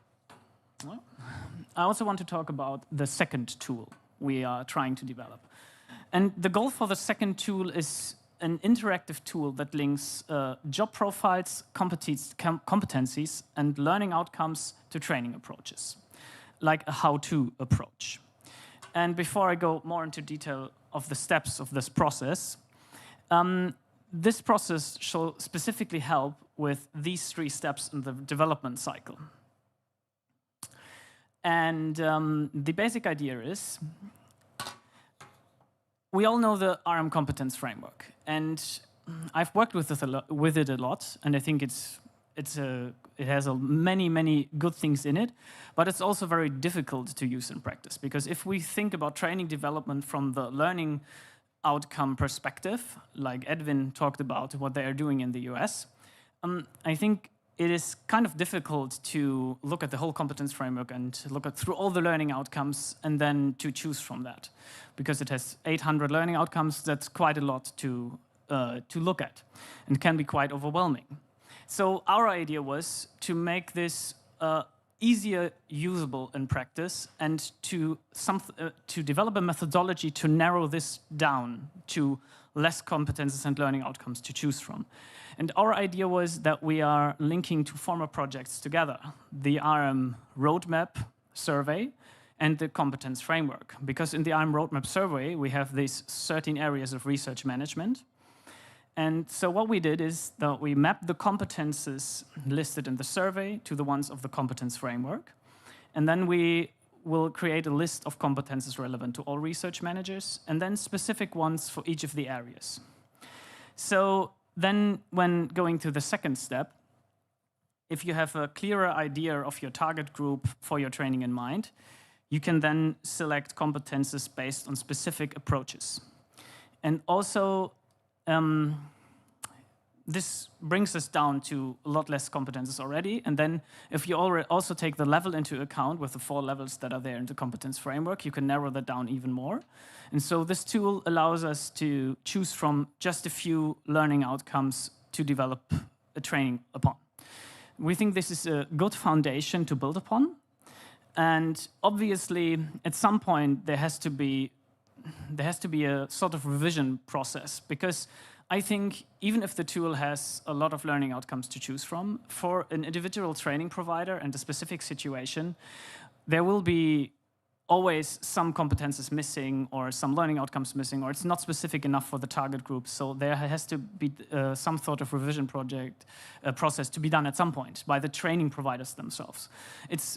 S9: about the second tool we are trying to develop. And the goal for the second tool is an interactive tool that links job profiles, competencies, and learning outcomes to training approaches, like a how-to approach. And before I go more into detail of the steps of this process shall specifically help with these 3 steps in the development cycle. And the basic idea is, we all know the RM competence framework, and I've worked with it a lot, and I think it has many good things in it, but it's also very difficult to use in practice, because if we think about training development from the learning outcome perspective, like Edwin talked about what they are doing in the US, I think it is kind of difficult to look at the whole competence framework and look through all the learning outcomes and then to choose from that, because it has 800 learning outcomes. That's quite a lot to look at, and can be quite overwhelming. So our idea was to make this easier usable in practice, and to develop a methodology to narrow this down to less competences and learning outcomes to choose from. And our idea was that we are linking 2 former projects together, the RM roadmap survey and the competence framework. Because in the RM roadmap survey, we have these 13 areas of research management. And so what we did is that we mapped the competences listed in the survey to the ones of the competence framework. And then we will create a list of competences relevant to all research managers, and then specific ones for each of the areas. So then when going to the second step, if you have a clearer idea of your target group for your training in mind, you can then select competences based on specific approaches. And also, this brings us down to a lot less competences already. And then if you also take the level into account with the 4 levels that are there in the competence framework, you can narrow that down even more. And so this tool allows us to choose from just a few learning outcomes to develop a training upon. We think this is a good foundation to build upon. And obviously, at some point, there has to be a sort of revision process, because I think even if the tool has a lot of learning outcomes to choose from, for an individual training provider and a specific situation, there will be always some competences missing or some learning outcomes missing, or it's not specific enough for the target group. So there has to be some sort of revision process to be done at some point by the training providers themselves.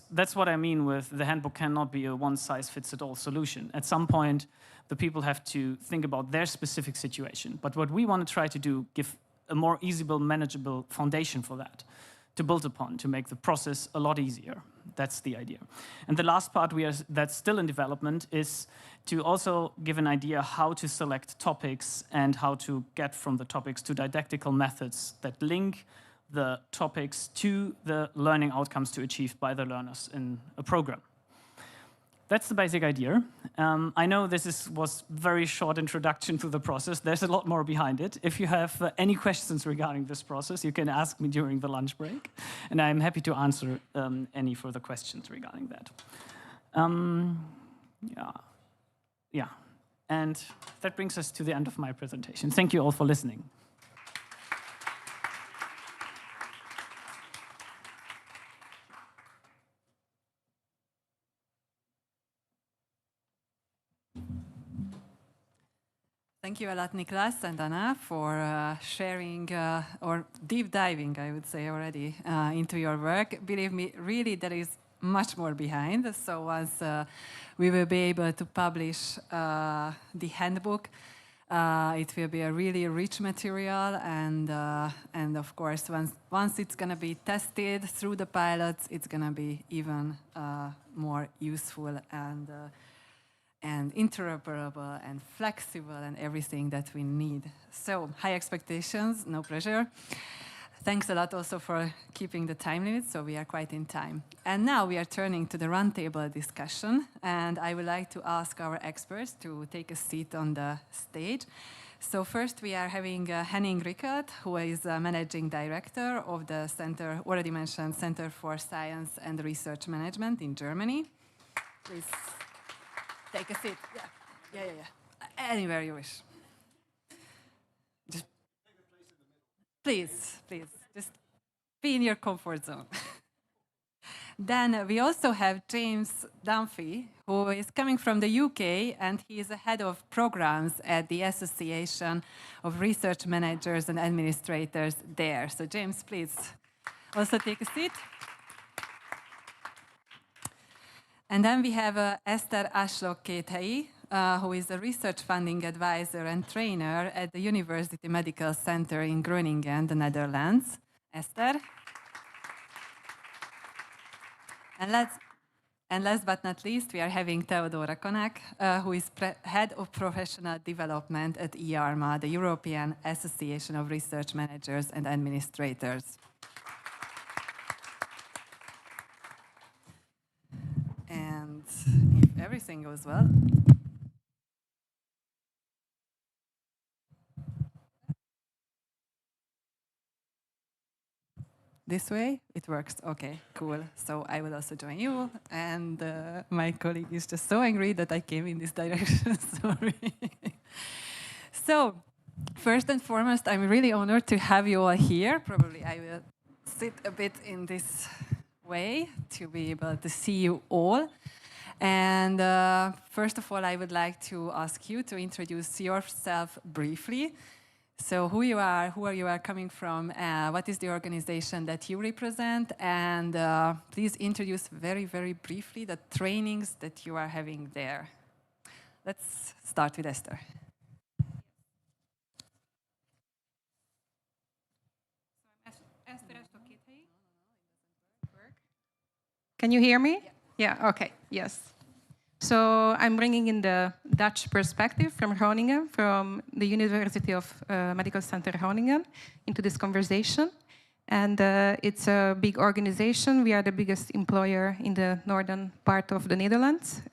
S9: That's what I mean with the handbook cannot be a one-size-fits-it-all solution. At some point, the people have to think about their specific situation. But what we want to try to do, give a more easable, manageable foundation for that, to build upon, to make the process a lot easier. That's the idea. And the last part that's still in development is to also give an idea how to select topics and how to get from the topics to didactical methods that link the topics to the learning outcomes to achieve by the learners in a program. That's the basic idea. I know this was very short introduction to the process. There's a lot more behind it. If you have any questions regarding this process, you can ask me during the lunch break, and I'm happy to answer any further questions regarding that. Yeah, and that brings us to the end of my presentation. Thank you all for listening.
S1: Thank you a lot, Niklas and Anna, for sharing or deep diving, I would say already, into your work. Believe me, really, there is much more behind. So once we will be able to publish the handbook, it will be a really rich material, and of course, once it's going to be tested through the pilots, it's going to be even more useful and interoperable and flexible and everything that we need. So, high expectations, no pressure. Thanks a lot also for keeping the time limit, so we are quite in time. And now we are turning to the roundtable discussion, and I would like to ask our experts to take a seat on the stage. So first we are having Henning Rickert, who is Managing Director of the center, already mentioned, Center for Science and Research Management in Germany. Please. Take a seat. Yeah. Anywhere you wish. Just please, just be in your comfort zone. Then we also have James Dunphy, who is coming from the UK, and he is the head of programs at the Association of Research Managers and Administrators there. So James, please also take a seat. And then we have Esther Ashlock-Kéthei, who is a research funding advisor and trainer at the University Medical Center in Groningen, the Netherlands. Esther. And last but not least, we are having Theodora Konak, who is head of professional development at EARMA, the European Association of Research Managers and Administrators. And if everything goes well, this way, it works. Okay, cool. So I will also join you. And my colleague is just so angry that I came in this direction. Sorry. So first and foremost, I'm really honored to have you all here. Probably I will sit a bit in this way to be able to see you all. And first of all, I would like to ask you to introduce yourself briefly. So who you are, where you are coming from, what is the organization that you represent, and please introduce very, very briefly the trainings that you are having there. Let's start with Esther.
S11: Can you hear me? Yeah, okay, yes. So I'm bringing in the Dutch perspective from Groningen, from the University of Medical Center Groningen, into this conversation. And it's a big organization. We are the biggest employer in the northern part of the Netherlands.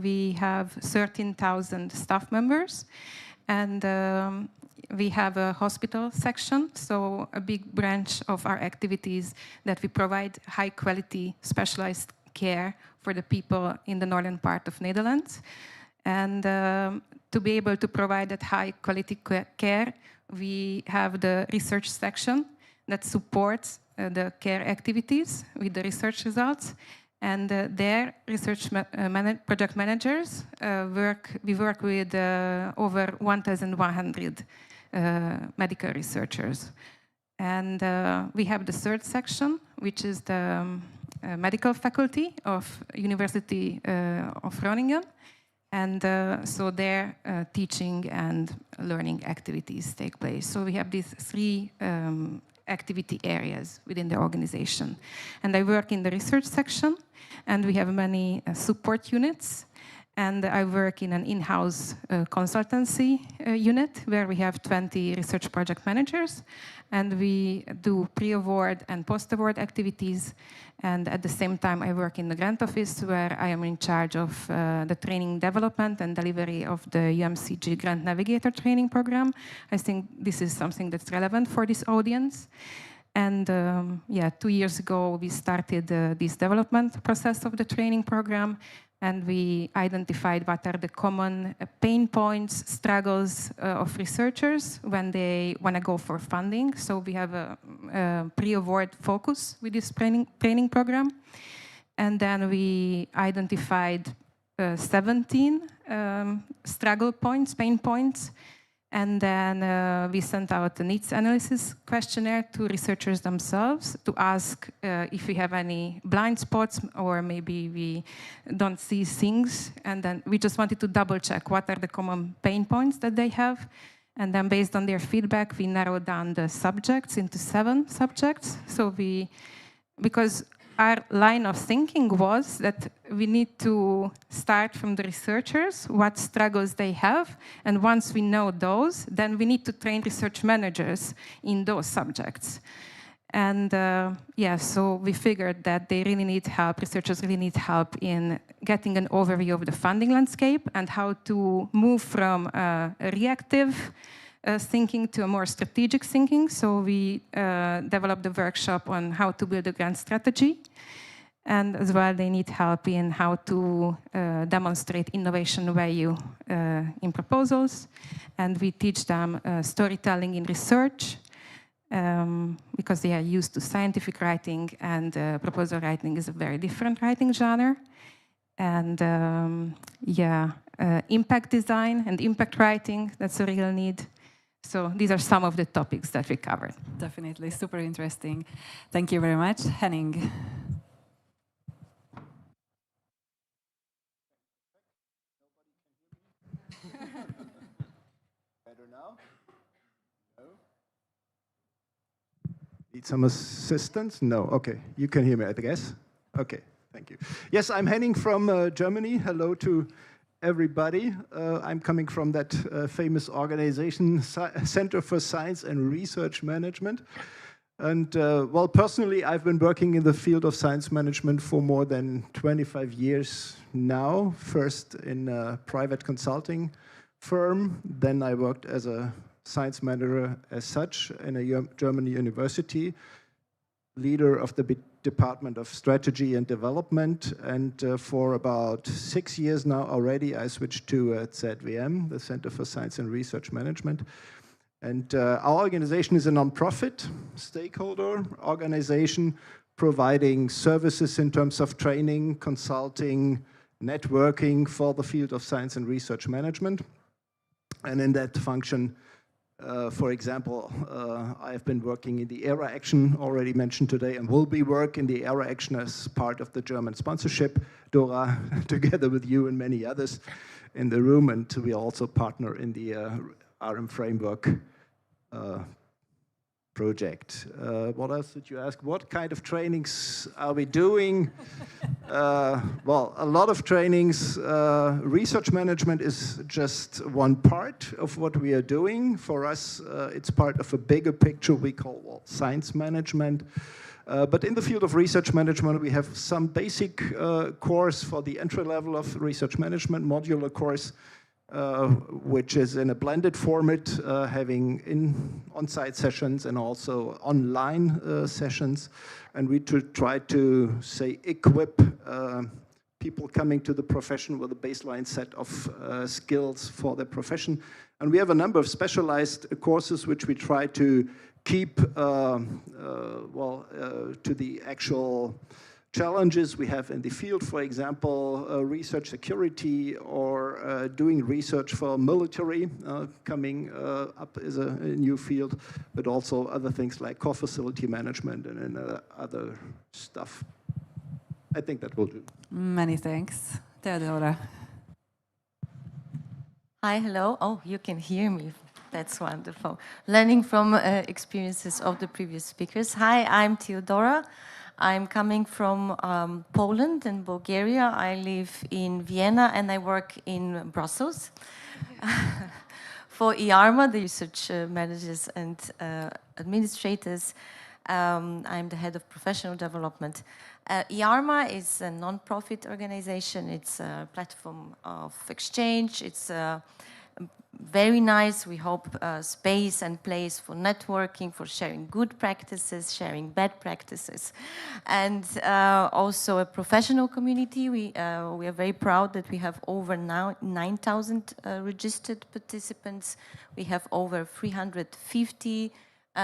S11: We have 13,000 staff members. And we have a hospital section, so a big branch of our activities that we provide high quality specialized care for the people in the northern part of Netherlands. And to be able to provide that high quality care, we have the research section that supports the care activities with the research results. And their research project managers we work with over 1,100 medical researchers. And we have the third section, which is the medical faculty of University of Groningen. And so there teaching and learning activities take place. So we have these three activity areas within the organization. And I work in the research section, and we have many support units. And I work in an in-house consultancy unit where we have 20 research project managers. And we do pre-award and post-award activities. And at the same time, I work in the grant office where I am in charge of the training development and delivery of the UMCG Grant Navigator training program. I think this is something that's relevant for this audience. And yeah, 2 years ago, we started this development process of the training program. And we identified what are the common pain points, struggles of researchers when they want to go for funding. So we have a pre-award focus with this training program. And then we identified 17 struggle points, pain points. And then we sent out a needs analysis questionnaire to researchers themselves to ask if we have any blind spots or maybe we don't see things. And then we just wanted to double check what are the common pain points that they have. And then based on their feedback, we narrowed down the subjects into 7 subjects. So because our line of thinking was that we need to start from the researchers, what struggles they have, and once we know those, then we need to train research managers in those subjects. And yeah, so we figured that they really need help, researchers really need help in getting an overview of the funding landscape and how to move from a reactive thinking to a more strategic thinking. So we developed a workshop on how to build a grant strategy. And as well, they need help in how to demonstrate innovation value in proposals. And we teach them storytelling in research because they are used to scientific writing, and proposal writing is a very different writing genre. And yeah, impact design and impact writing, that's a real need. So these are some of the topics that we covered.
S1: Definitely, super interesting. Thank you very much. Henning.
S12: Better now? No? Need some assistance? No, okay. You can hear me, I guess. Okay, thank you. Yes, I'm Henning from Germany. Hello to everybody. I'm coming from that famous organization, Center for Science and Research Management. And well, personally, I've been working in the field of science management for more than 25 years now. First in a private consulting firm, then I worked as a science manager as such in a German university, leader of the Department of Strategy and Development, and for about 6 years now already, I switched to ZWM, the Center for Science and Research Management. And our organization is a non-profit stakeholder organization providing services in terms of training, consulting, networking for the field of science and research management. And in that function, for example, I have been working in the ERA Action, already mentioned today, and will be working in the ERA Action as part of the German sponsorship, DORA, together with you and many others in the room, and we also partner in the RM Framework project. What else did you ask? What kind of trainings are we doing? Well, a lot of trainings. Research management is just one part of what we are doing. For us, it's part of a bigger picture we call science management. But in the field of research management, we have some basic course for the entry level of research management, modular course, which is in a blended format, having on-site sessions and also online sessions. And we try to, say, equip people coming to the profession with a baseline set of skills for their profession. And we have a number of specialized courses which we try to keep to the actual challenges we have in the field, for example, research security or doing research for military coming up as a new field, but also other things like core facility management and other stuff. I think that will do.
S1: Many thanks. Theodora.
S13: Hi, hello. Oh, you can hear me. That's wonderful. Learning from experiences of the previous speakers. Hi, I'm Theodora. I'm coming from Poland and Bulgaria. I live in Vienna and I work in Brussels. For IARMA, the research managers and administrators, I'm the head of professional development. IARMA is a non-profit organization. It's a platform of exchange. It's very nice, we hope, space and place for networking, for sharing good practices, sharing bad practices. And also a professional community. We are very proud that we have over now 9,000 registered participants. We have over 350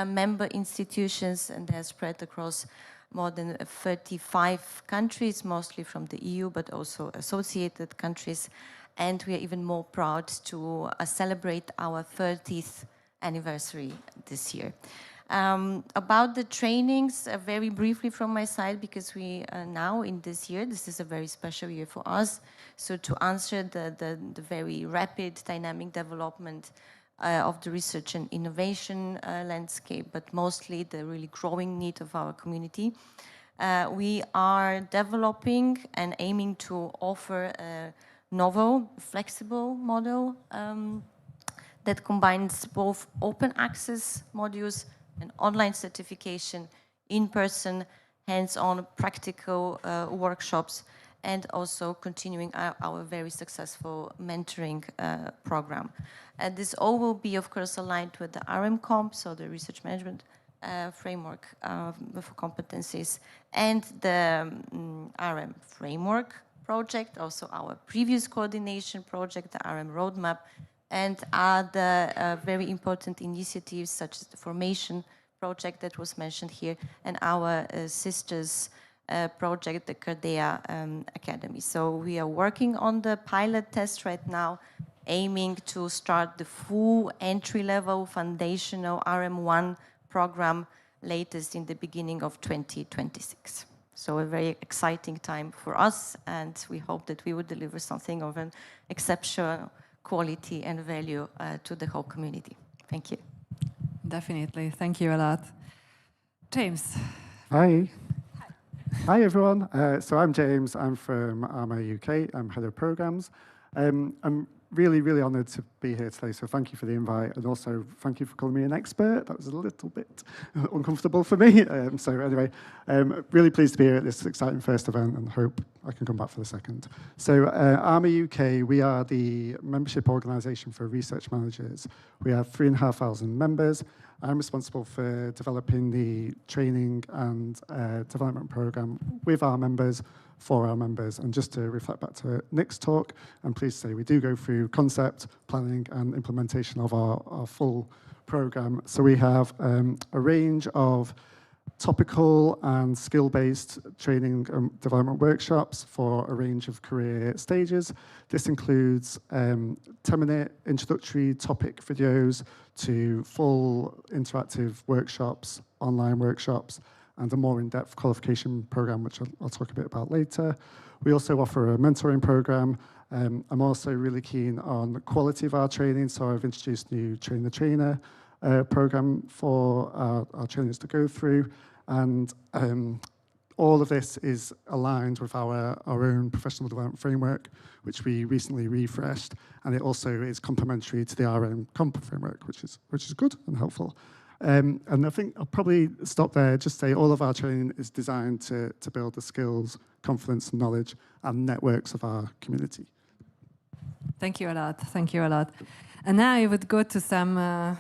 S13: member institutions, and they're spread across more than 35 countries, mostly from the EU, but also associated countries. And we are even more proud to celebrate our 30th anniversary this year. About the trainings, very briefly from my side, because we are now in this year, this is a very special year for us. So to answer the very rapid dynamic development of the research and innovation landscape, but mostly the really growing need of our community, we are developing and aiming to offer a novel, flexible model that combines both open access modules and online certification, in-person, hands-on practical workshops, and also continuing our very successful mentoring program. And this all will be, of course, aligned with the RMComp, so the research management framework for competencies, and the RM framework project, also our previous coordination project, the RM roadmap, and other very important initiatives such as the formation project that was mentioned here, and our sisters project, the CARDEA Academy. So we are working on the pilot test right now, aiming to start the full entry-level foundational RM1 program latest in the beginning of 2026. So a very exciting time for us, and we hope that we will deliver something of an exceptional quality and value to the whole community. Thank you.
S1: Definitely. Thank you a lot. James.
S14: Hi. Hi, everyone. So I'm James. I'm from ARMA UK. I'm head of programs. I'm really honoured to be here today, so thank you for the invite, and also thank you for calling me an expert. That was a little bit uncomfortable for me. So anyway, really pleased to be here at this exciting first event, and hope I can come back for the second. So ARMA UK, we are the membership organisation for research managers. We have 3,500 members. I'm responsible for developing the training and development programme with our members, for our members. And just to reflect back to Nick's talk, I'm pleased to say we do go through concept, planning and implementation of our full programme. So we have a range of topical and skill-based training and development workshops for a range of career stages. This includes 10-minute introductory topic videos to full interactive workshops, online workshops, and a more in-depth qualification program, which I'll talk a bit about later. We also offer a mentoring program. I'm also really keen on the quality of our training, so I've introduced new Train the Trainer program for our trainers to go through, and all of this is aligned with our own professional development framework, which we recently refreshed, and it also is complementary to the RMComp framework, which is good and helpful. And I think I'll probably stop there, just say all of our training is designed to build the skills, confidence, and knowledge, and networks of our community.
S1: Thank you a lot. Thank you a lot. And now I would go to some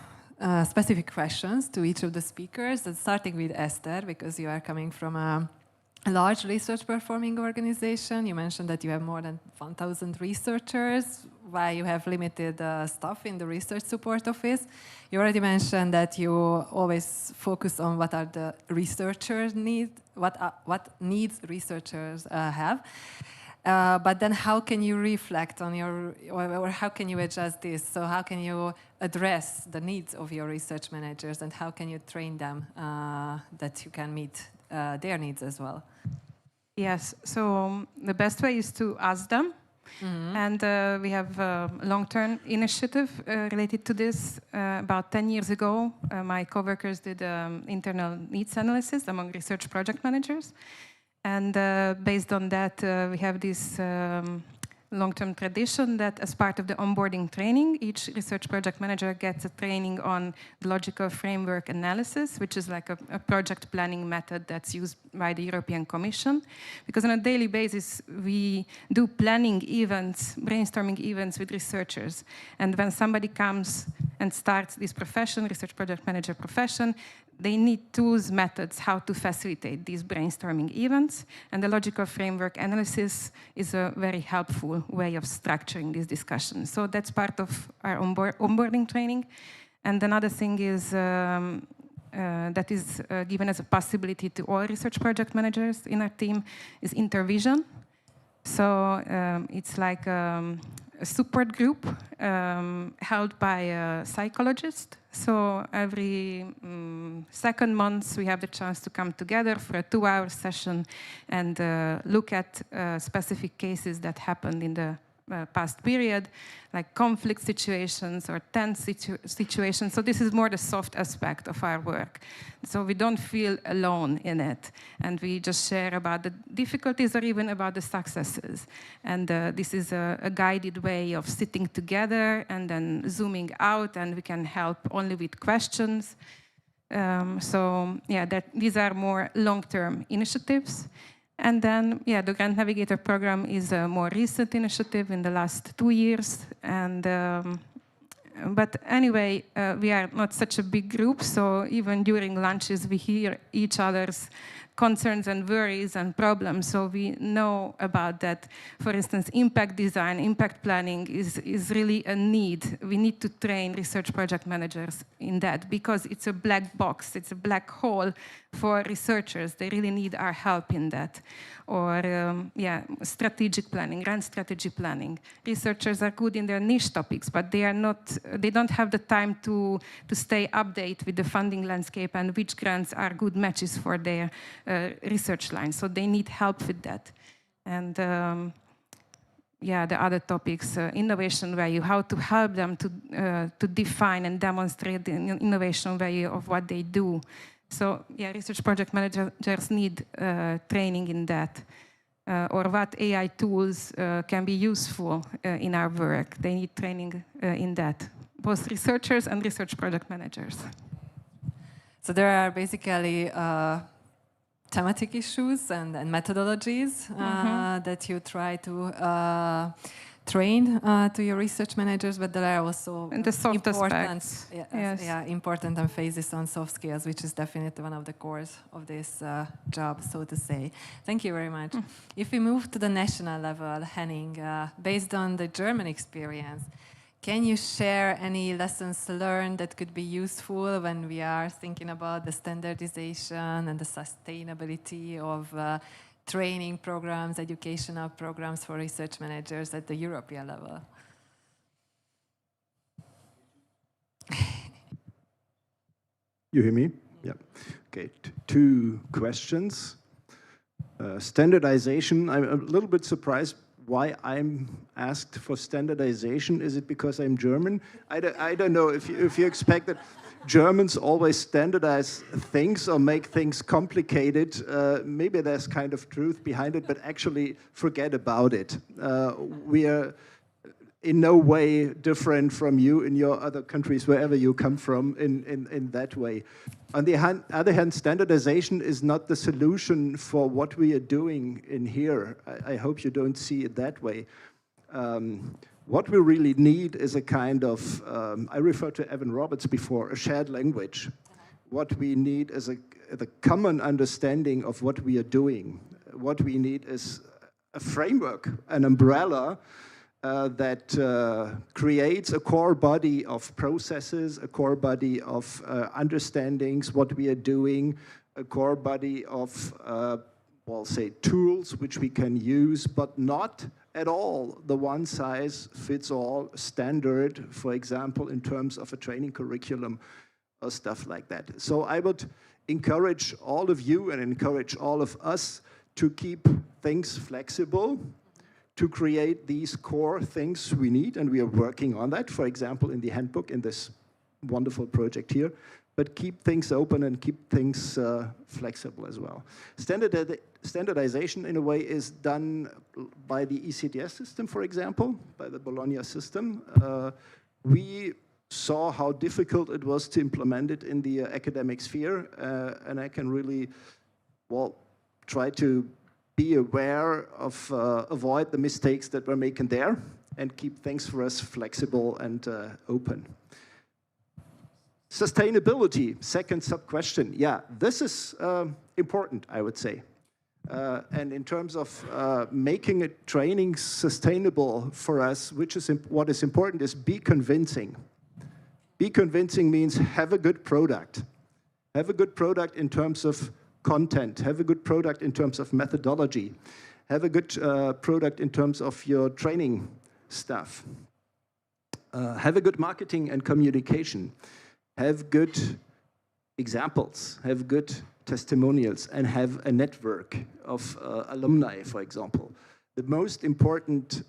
S1: specific questions to each of the speakers, and starting with Esther, because you are coming from a large research performing organization. You mentioned that you have more than 1,000 researchers, while you have limited staff in the research support office. You already mentioned that you always focus on what are the researchers need, what needs researchers have. But then how can you reflect on or how can you adjust this? So how can you address the needs of your research managers, and how can you train them that you can meet their needs as well?
S11: Yes, so the best way is to ask them. Mm-hmm. And we have a long-term initiative related to this. About 10 years ago, my coworkers did internal needs analysis among research project managers. And based on that, we have this long-term tradition that as part of the onboarding training, each research project manager gets a training on the logical framework analysis, which is like a project planning method that's used by the European Commission. Because on a daily basis, we do planning events, brainstorming events with researchers. And when somebody comes and starts this profession, research project manager profession, they need tools, methods, how to facilitate these brainstorming events. And the logical framework analysis is a very helpful way of structuring these discussions. So that's part of our onboarding training. And another thing is that is given as a possibility to all research project managers in our team is intervision. So it's like a support group held by a psychologist. So every second month we have the chance to come together for a 2-hour session and look at specific cases that happened in the past period, like conflict situations or tense situations. So this is more the soft aspect of our work. So we don't feel alone in it. And we just share about the difficulties or even about the successes. And this is a guided way of sitting together and then zooming out, and we can help only with questions. So yeah, these are more long-term initiatives. And then, yeah, the Grant Navigator program is a more recent initiative in the last 2 years. And but anyway, we are not such a big group, so even during lunches we hear each other's concerns and worries and problems, so we know about that. For instance, impact design, impact planning is really a need. We need to train research project managers in that because it's a black box, it's a black hole for researchers. They really need our help in that. Or yeah, strategic planning, grant strategy planning. Researchers are good in their niche topics, but they don't have the time to stay updated with the funding landscape and which grants are good matches for their research line. So they need help with that. And yeah, the other topics, innovation value, how to help them to define and demonstrate the innovation value of what they do. So yeah, research project managers need training in that. Or what AI tools can be useful in our work. They need training in that, both researchers and research project managers.
S1: So there are basically thematic issues and methodologies that you try to train to your research managers, but there are also important emphasis on soft skills, which is definitely one of the cores of this job, so to say. Thank you very much. If we move to the national level, Henning, based on the German experience, can you share any lessons learned that could be useful when we are thinking about the standardization and the sustainability of training programs, educational programs for research managers at the European level?
S12: You hear me? Yeah. Okay, 2 questions. Standardization, I'm a little bit surprised why I'm asked for standardization. Is it because I'm German? I don't know if you expect that Germans always standardize things or make things complicated. Maybe there's kind of truth behind it, but actually forget about it. We are in no way different from you in your other countries, wherever you come from, in that way. On the other hand, standardization is not the solution for what we are doing in here. I hope you don't see it that way. What we really need is a kind of, I referred to Evan Roberts before, a shared language. What we need is the common understanding of what we are doing. what we need is a framework, an umbrella that creates a core body of processes, a core body of understandings, what we are doing, a core body of, well, say, tools which we can use, but not at all the one-size-fits-all standard, for example, in terms of a training curriculum or stuff like that. So I would encourage all of you and encourage all of us to keep things flexible, to create these core things we need, and we are working on that, for example, in the handbook, in this wonderful project here, but keep things open and keep things flexible as well. Standardization, in a way, is done by the ECTS system, for example, by the Bologna system. We saw how difficult it was to implement it in the academic sphere, and I can really, well, try to be aware of, avoid the mistakes that we're making there, and keep things for us flexible and open. Sustainability, second sub-question. Yeah, this is important, I would say. And in terms of making a training sustainable for us, what is important is be convincing. Be convincing means have a good product. Have a good product in terms of content. Have a good product in terms of methodology. Have a good product in terms of your training stuff. Have a good marketing and communication. Have good examples. Have good testimonials, and have a network of alumni, for example. The most important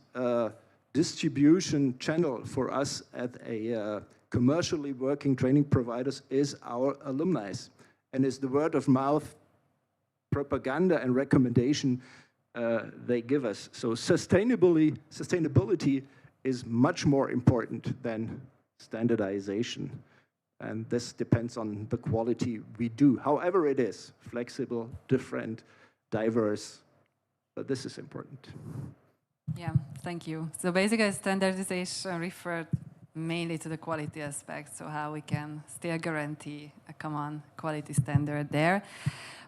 S12: distribution channel for us at a commercially working training providers is our alumni, and is the word of mouth propaganda and recommendation they give us. So sustainability is much more important than standardization. And this depends on the quality we do, however it is, flexible, different, diverse, but this is important.
S1: Yeah, thank you. So basically standardization referred mainly to the quality aspect, so how we can still guarantee a common quality standard there.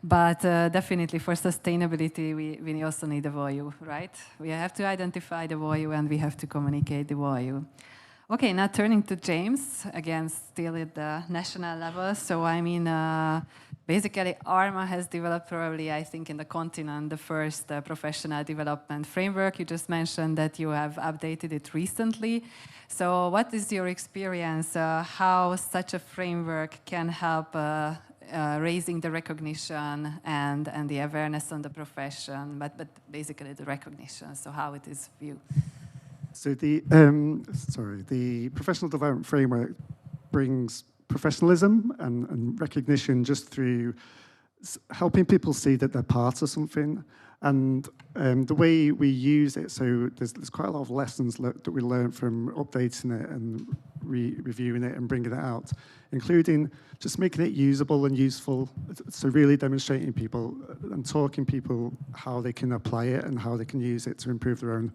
S1: But definitely for sustainability, we also need a value, right? We have to identify the value and we have to communicate the value. Okay, now turning to James, again, still at the national level. So I mean, basically ARMA has developed probably, I think, in the continent, the first professional development framework. You just mentioned that you have updated it recently. So what is your experience, how such a framework can help raising the recognition and the awareness on the profession, but basically the recognition, so how it is viewed?
S14: So the professional development framework brings professionalism and recognition just through helping people see that they're part of something. And the way we use it, so there's quite a lot of lessons that we learn from updating it and reviewing it and bringing it out, including just making it usable and useful. So really demonstrating people and talking people how they can apply it and how they can use it to improve their own,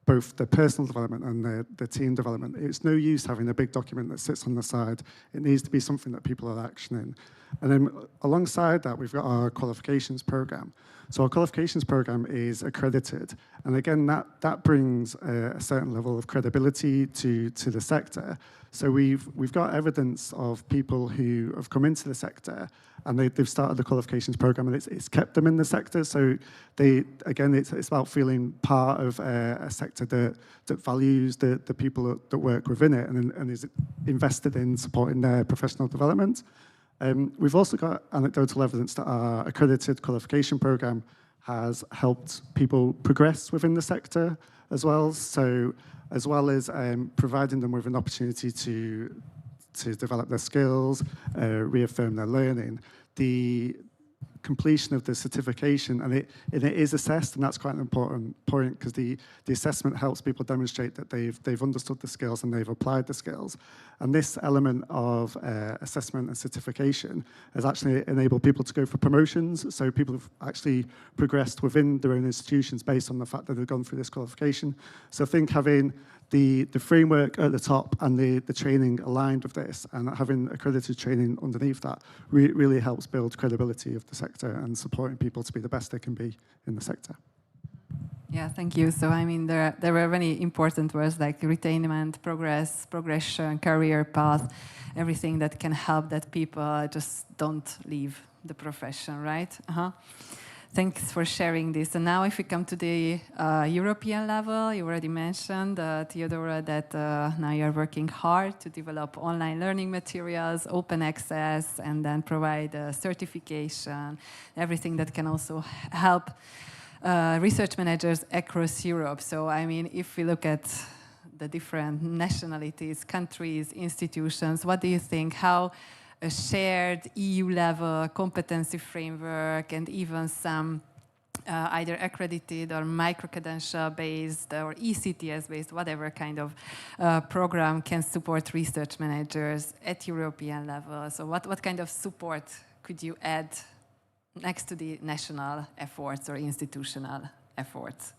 S14: both their personal development and their team development. It's no use having a big document that sits on the side. It needs to be something that people are actioning. And then alongside that, we've got our qualifications program. So our qualifications program is accredited. And again, that brings a certain level of credibility to the sector. So we've got evidence of people who have come into the sector and they've started the qualifications program, and it's kept them in the sector. So it's about feeling part of a sector that values the people that work within it and is invested in supporting their professional development. We've also got anecdotal evidence that our accredited qualification program has helped people progress within the sector as well. So as well as providing them with an opportunity to develop their skills, reaffirm their learning, the completion of the certification, and it is assessed, and that's quite an important point because the assessment helps people demonstrate that they've understood the skills and they've applied the skills. And this element of assessment and certification has actually enabled people to go for promotions. So people have actually progressed within their own institutions based on the fact that they've gone through this qualification. So I think having the framework at the top and the training aligned with this, and having accredited training underneath that really helps build credibility of the sector and supporting people to be the best they can be in the sector.
S1: Yeah, thank you. So, I mean, there were many important words like retainment, progression, career path, everything that can help that people just don't leave the profession, right? Thanks for sharing this. And now if we come to the European level, you already mentioned, Theodora, that now you're working hard to develop online learning materials, open access, and then provide certification, everything that can also help research managers across Europe. So, I mean, if we look at the different nationalities, countries, institutions, what do you think? How a shared EU-level competency framework and even some either accredited or micro-credential-based or ECTS-based, whatever kind of program can support research managers at European level? So what kind of support could you add next to the national efforts or institutional efforts?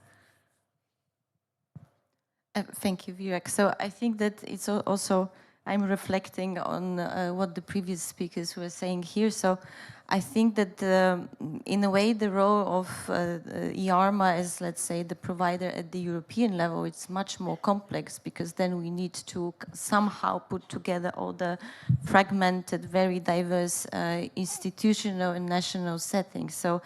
S13: Thank you, Virak. So I think that it's also, I'm reflecting on what the previous speakers were saying here. So I think that in a way the role of IARMA as, let's say, the provider at the European level, it's much more complex, because then we need to somehow put together all the fragmented, very diverse institutional and national settings. So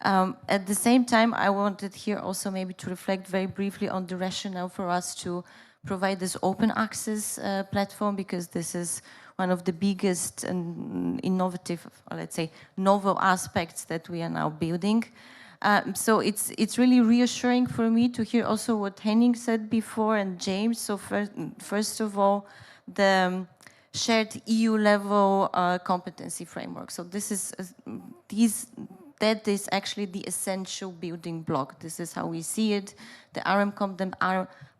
S13: at the same time, I wanted here also maybe to reflect very briefly on the rationale for us to provide this open access platform, because this is one of the biggest and innovative, or let's say, novel aspects that we are now building. So it's really reassuring for me to hear also what Henning said before, and James. So first of all, the shared EU-level competency framework. So this is that is actually the essential building block. This is how we see it. The RM Comp,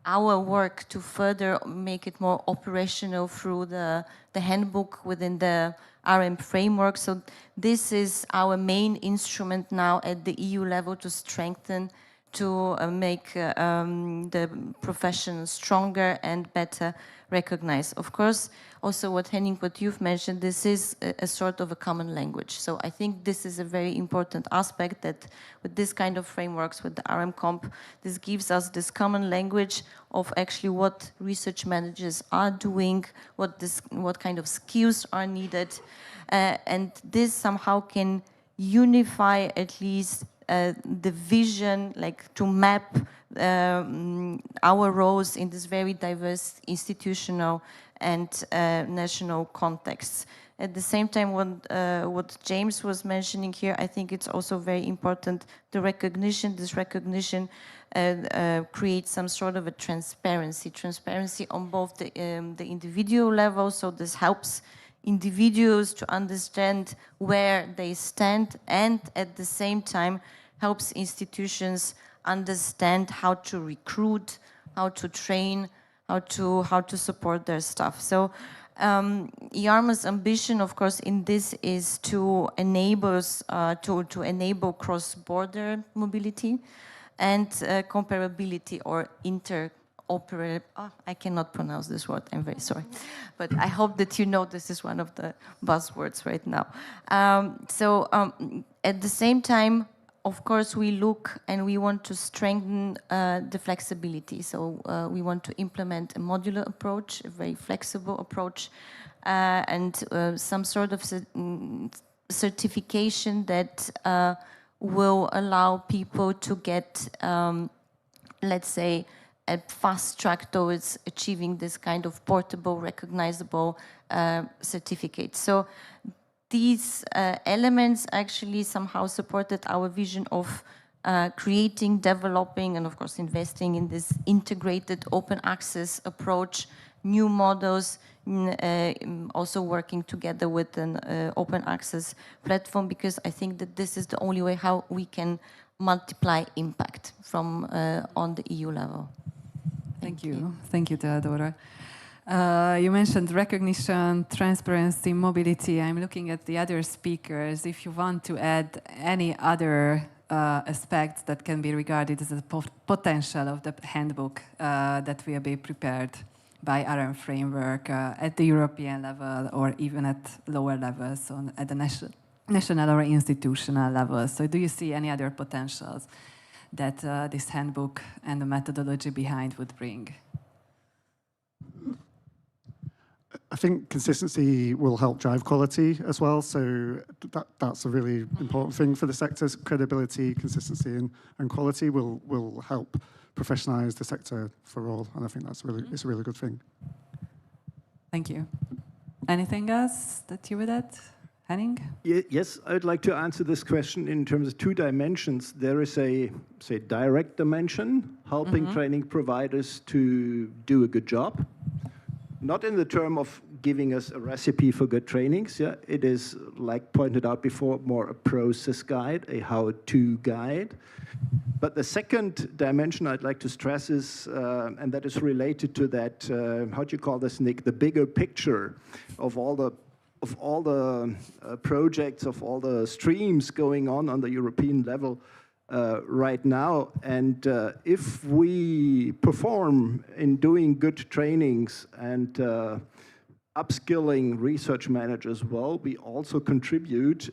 S13: our work to further make it more operational through the handbook within the RM framework. So this is our main instrument now at the EU level to strengthen, to make the profession stronger and better recognized. Of course, also what Henning, what you've mentioned, this is a sort of a common language. So I think this is a very important aspect, that with this kind of frameworks, with the RM Comp, this gives us this common language of actually what research managers are doing, what kind of skills are needed, and this somehow can unify at least the vision, like to map our roles in this very diverse institutional and national contexts. At the same time, what James was mentioning here, I think it's also very important, the recognition, this recognition creates some sort of a transparency on both the individual level, so this helps individuals to understand where they stand, and at the same time helps institutions understand how to recruit, how to train, how to support their staff. So IARMA's ambition, of course, in this is to enable cross-border mobility and comparability or interoperability. Oh, I cannot pronounce this word, I'm very sorry. But I hope that you know this is one of the buzzwords right now. At the same time, of course, we look and we want to strengthen the flexibility. So we want to implement a modular approach, a very flexible approach, and some sort of certification that will allow people to get, let's say, a fast track towards achieving this kind of portable, recognizable certificate. So these elements actually somehow supported our vision of creating, developing, and of course investing in this integrated open access approach, new models, also working together with an open access platform, because I think that this is the only way how we can multiply impact from on the EU level.
S1: Thank you. Thank you, Theodora. You mentioned recognition, transparency, mobility. I'm looking at the other speakers. If you want to add any other aspects that can be regarded as a potential of the handbook that will be prepared by RM framework at the European level or even at lower levels at the national or institutional level. So do you see any other potentials that this handbook and the methodology behind would bring?
S14: I think consistency will help drive quality as well. So that's a really important thing for the sector. Credibility, consistency, and quality will help professionalise the sector for all. And I think that's it's a really good thing.
S1: Thank you. Anything else that you would add? Henning?
S12: Yes, I'd like to answer this question in terms of two dimensions. There is a, say, direct dimension, helping training providers to do a good job. Not in the term of giving us a recipe for good trainings. Yeah, it is, like pointed out before, more a process guide, a how-to guide. But the second dimension I'd like to stress is, and that is related to that, how do you call this, Nick? The bigger picture of all the projects, of all the streams going on the European level right now. And if we perform in doing good trainings and upskilling research managers well, we also contribute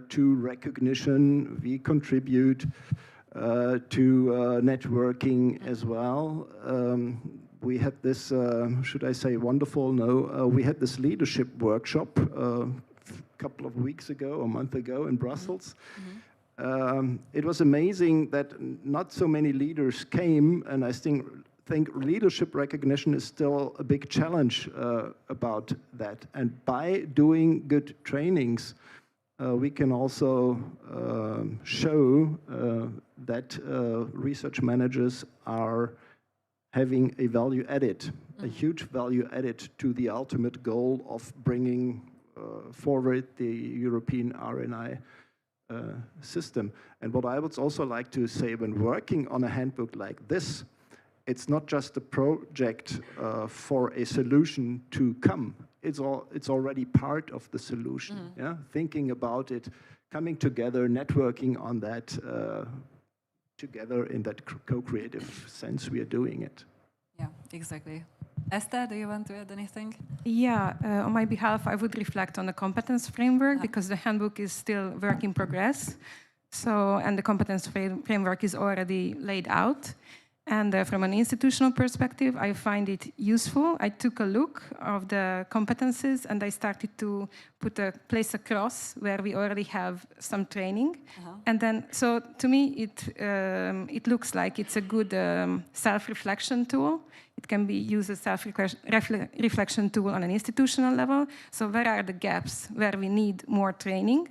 S12: to recognition, we contribute to networking as well. We had this, should I say wonderful? No, we had this leadership workshop a couple of weeks ago, or a month ago in Brussels. It was amazing that not so many leaders came, and I think leadership recognition is still a big challenge about that. And by doing good trainings, we can also show that research managers are having a value added, a huge value added to the ultimate goal of bringing forward the European R&I system. And what I would also like to say, when working on a handbook like this, it's not just a project for a solution to come. It's already part of the solution. Yeah, thinking about it, coming together, networking on that together in that co-creative sense we are doing it.
S1: Yeah, exactly. Esther, do you want to add anything?
S11: Yeah, on my behalf, I would reflect on the competence framework because the handbook is still work in progress. So, and the competence framework is already laid out. And from an institutional perspective, I find it useful. I took a look of the competences and I started to place a cross where we already have some training. And then, so to me, it looks like it's a good self-reflection tool. It can be used as a self-reflection tool on an institutional level. So where are the gaps where we need more training?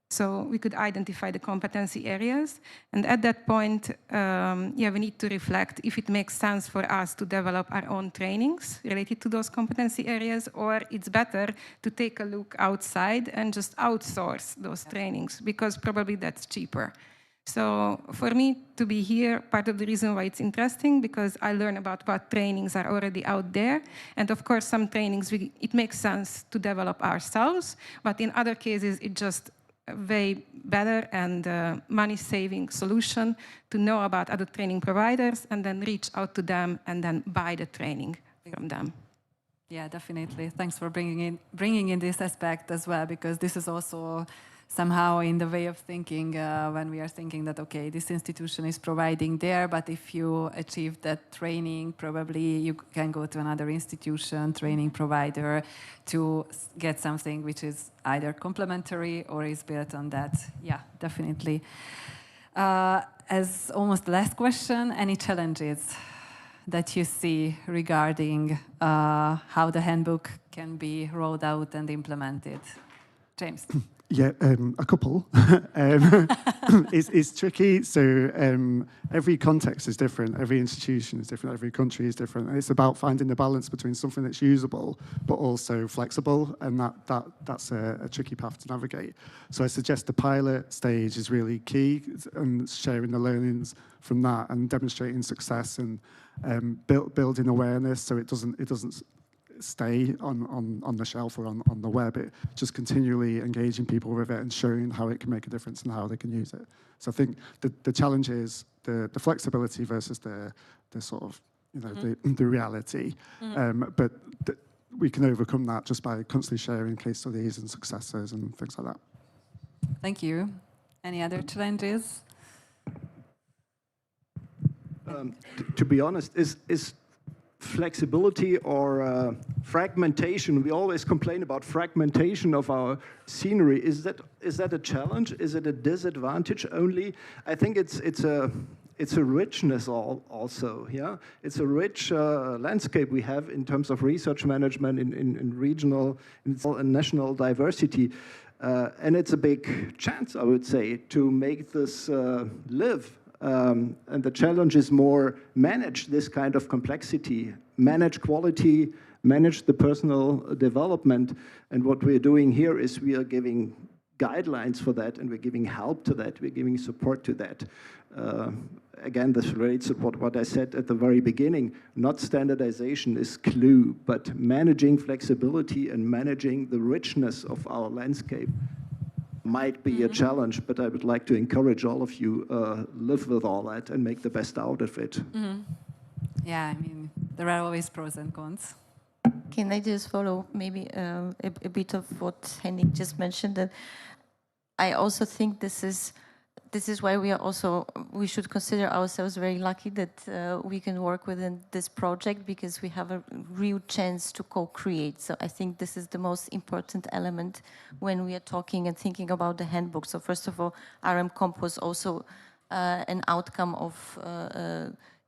S11: So we could identify the competency areas. And at that point, we need to reflect if it makes sense for us to develop our own trainings related to those competency areas, or it's better to take a look outside and just outsource those trainings, because probably that's cheaper. So for me to be here, part of the reason why it's interesting, because I learn about what trainings are already out there. And of course, some trainings, it makes sense to develop ourselves, but in other cases, it just a way better and money-saving solution to know about other training providers and then reach out to them and then buy the training from them.
S1: Yeah, definitely. Thanks for bringing in this aspect as well, because this is also somehow in the way of thinking when we are thinking that, okay, this institution is providing there, but if you achieve that training, probably you can go to another institution, training provider, to get something which is either complementary or is built on that. Yeah, definitely. As almost the last question, any challenges that you see regarding how the handbook can be rolled out and implemented? James.
S14: Yeah, a couple. It's tricky. So every context is different. Every institution is different. Every country is different. And it's about finding the balance between something that's usable but also flexible, and that's a tricky path to navigate. So I suggest the pilot stage is really key, and sharing the learnings from that and demonstrating success and building awareness, so it doesn't stay on the shelf or on the web. It just continually engaging people with it and showing how it can make a difference and how they can use it. So I think the challenge is the flexibility versus the sort of, you know, the reality. But we can overcome that just by constantly sharing case studies and successes and things like that.
S1: Thank you. Any other challenges?
S12: To be honest, is flexibility or fragmentation? We always complain about fragmentation of our scenery. Is that a challenge? Is it a disadvantage only? I think it's a richness also. Yeah, it's a rich landscape we have in terms of research management in regional and national diversity. And it's a big chance, I would say, to make this live. And the challenge is more manage this kind of complexity, manage quality, manage the personal development. And what we're doing here is we are giving guidelines for that, and we're giving help to that, we're giving support to that. Again, this relates to what I said at the very beginning. Not standardization is clue, but managing flexibility and managing the richness of our landscape might be a challenge, but I would like to encourage all of you live with all that and make the best out of it.
S1: Yeah, I mean, there are always pros and cons.
S13: Can I just follow maybe a bit of what Henning just mentioned? That I also think this is why we should consider ourselves very lucky that we can work within this project, because we have a real chance to co-create. So I think this is the most important element when we are talking and thinking about the handbook. So first of all, RM Comp was also an outcome of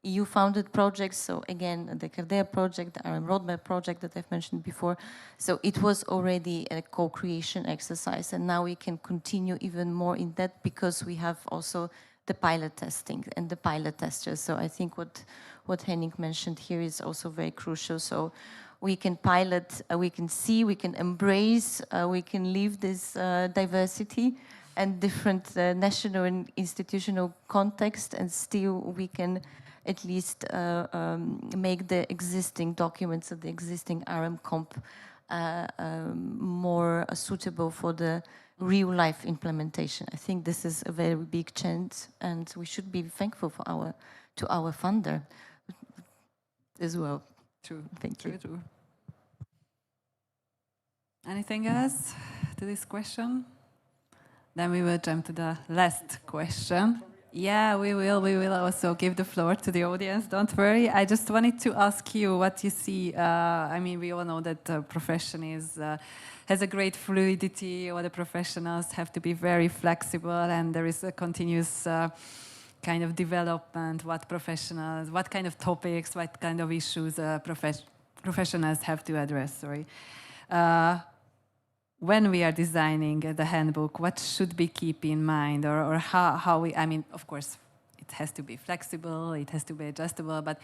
S13: EU-funded projects. So again, the CARDEA project, the RM Roadmap project that I've mentioned before. So it was already a co-creation exercise, and now we can continue even more in that because we have also the pilot testing and the pilot testers. So I think what Henning mentioned here is also very crucial. So we can pilot, we can see, we can embrace, we can live this diversity and different national and institutional context, and still we can at least make the existing documents of the existing RM Comp more suitable for the real life implementation. I think this is a very big chance, and we should be thankful for our funder as well.
S1: True.
S13: Thank you.
S1: True. Anything else to this question? Then we will jump to the last question. Yeah, we will also give the floor to the audience, don't worry. I just wanted to ask you what you see. I mean, we all know that the profession has a great fluidity, or the professionals have to be very flexible, and there is a continuous kind of development, what kind of topics, what kind of issues professionals have to address, when we are designing the handbook, what should we keep in mind, or how we, I mean, of course, it has to be flexible, it has to be adjustable, but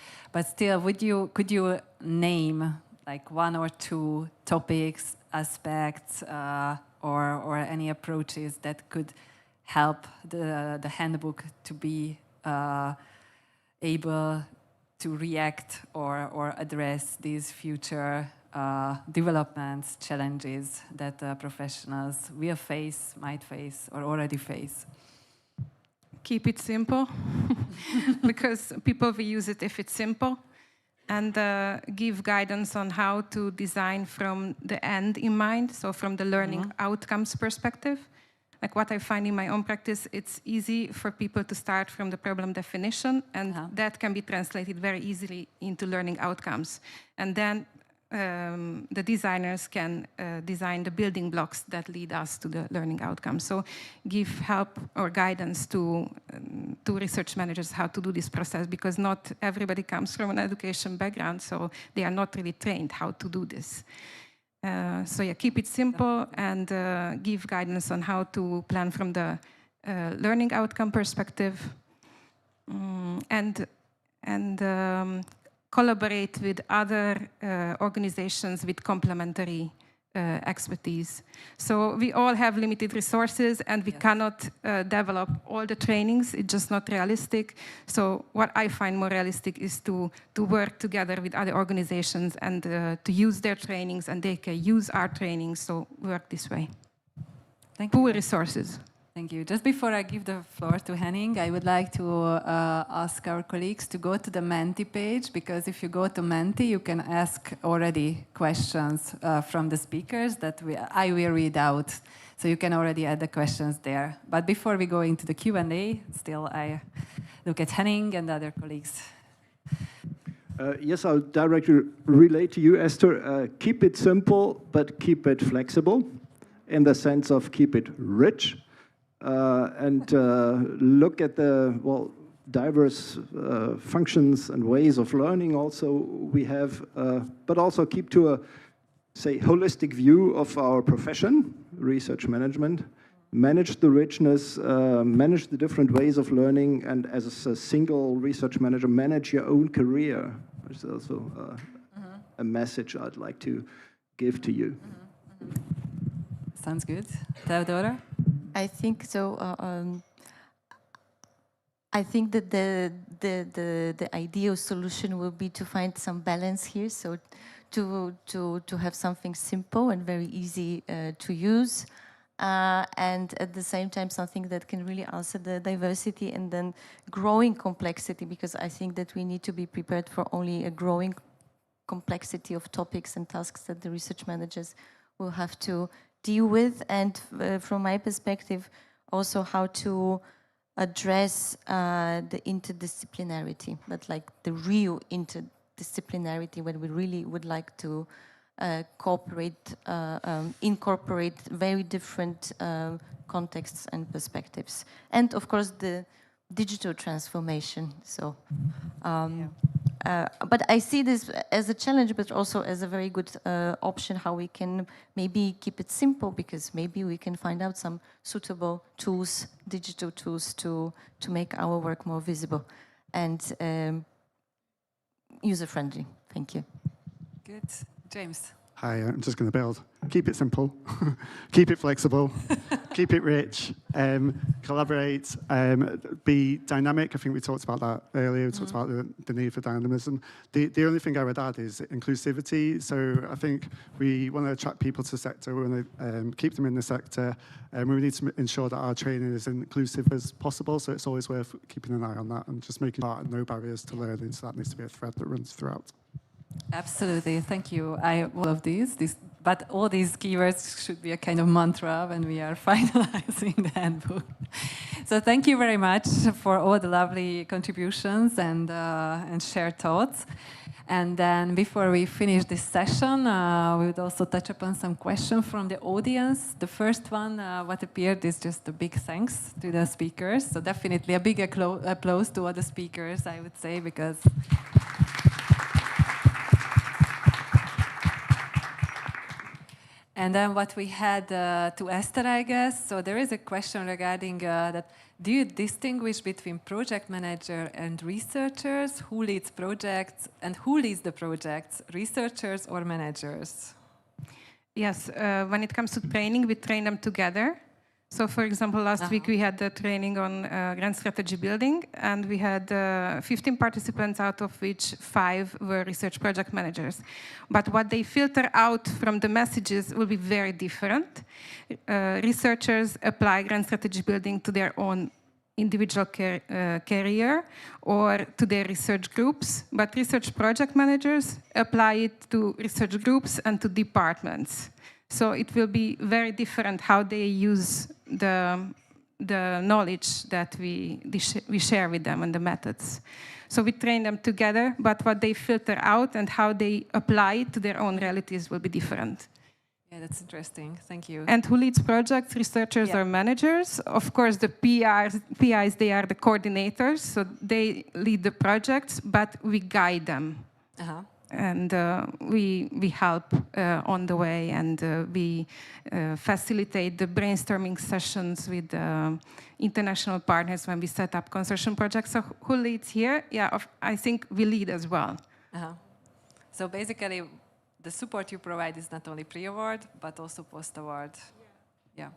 S1: still, could you name like one or two topics, aspects, or any approaches that could help the handbook to be able to react or address these future developments, challenges that professionals will face, might face, or already face?
S11: Keep it simple, because people will use it if it's simple, and give guidance on how to design from the end in mind, so from the learning outcomes perspective. Like what I find in my own practice, it's easy for people to start from the problem definition, and that can be translated very easily into learning outcomes. And then the designers can design the building blocks that lead us to the learning outcomes. So give help or guidance to research managers how to do this process, because not everybody comes from an education background, so they are not really trained how to do this. So yeah, keep it simple, and give guidance on how to plan from the learning outcome perspective, and collaborate with other organizations with complementary expertise. So we all have limited resources and we cannot develop all the trainings. It's just not realistic. So what I find more realistic is to work together with other organizations and to use their trainings, and they can use our trainings, so work this way.
S1: Thank you.
S11: Pool resources.
S1: Thank you. Just before I give the floor to Henning, I would like to ask our colleagues to go to the Menti page, because if you go to Menti, you can ask already questions from the speakers that I will read out. So you can already add the questions there. But before we go into the Q&A, still I look at Henning and other colleagues.
S12: Yes, I'll directly relate to you, Esther. Keep it simple, but keep it flexible, in the sense of keep it rich. And look at the diverse functions and ways of learning also we have, but also keep to a, say, holistic view of our profession, research management, manage the richness, manage the different ways of learning, and as a single research manager, manage your own career, which is also a message I'd like to give to you.
S1: Sounds good. Theodora?
S13: I think so. I think that the ideal solution will be to find some balance here. So to have something simple and very easy to use, and at the same time something that can really answer the diversity and then growing complexity. Because I think that we need to be prepared for only a growing complexity of topics and tasks that the research managers will have to deal with, and from my perspective, also how to address the interdisciplinarity, but like the real interdisciplinarity, when we really would like to incorporate very different contexts and perspectives, and of course the digital transformation. So. But I see this as a challenge, but also as a very good option, how we can maybe keep it simple, because maybe we can find out some suitable tools, digital tools, to make our work more visible and user-friendly. Thank you.
S1: Good. James?
S14: Hi, I'm just going to build. Keep it simple, keep it flexible, keep it rich, collaborate, be dynamic. I think we talked about that earlier. We talked about the need for dynamism. The only thing I would add is inclusivity. So I think we want to attract people to the sector. We want to keep them in the sector. And we need to ensure that our training is inclusive as possible. So it's always worth keeping an eye on that and just making sure that no barriers to learning. So that needs to be a thread that runs throughout.
S1: Absolutely, thank you. I love these, but all these keywords should be a kind of mantra when we are finalizing the handbook. So thank you very much for all the lovely contributions and shared thoughts. And then before we finish this session, we would also touch upon some questions from the audience. The first one, what appeared, is just a big thanks to the speakers. So definitely a big applause to all the speakers, I would say, because... And then what we had to Esther, I guess, so there is a question regarding that, do you distinguish between project manager and researchers? Who leads projects and who leads the projects, researchers or managers?
S11: Yes, when it comes to training, we train them together. So, for example, last week we had the training on grand strategy building, and we had 15 participants, out of which 5 were research project managers. But what they filter out from the messages will be very different. Researchers apply grand strategy building to their own individual career or to their research groups, but research project managers apply it to research groups and to departments. So it will be very different how they use the knowledge that we share with them and the methods. So we train them together, but what they filter out and how they apply it to their own realities will be different.
S1: Yeah, that's interesting. Thank you.
S11: And who leads projects, researchers or managers? Of course, the PIs, they are the coordinators, so they lead the projects, but we guide them. And we help on the way, and we facilitate the brainstorming sessions with international partners when we set up consortium projects. So who leads here? Yeah, I think we lead as well.
S1: So basically, the support you provide is not only pre-award, but also post-award. Yeah.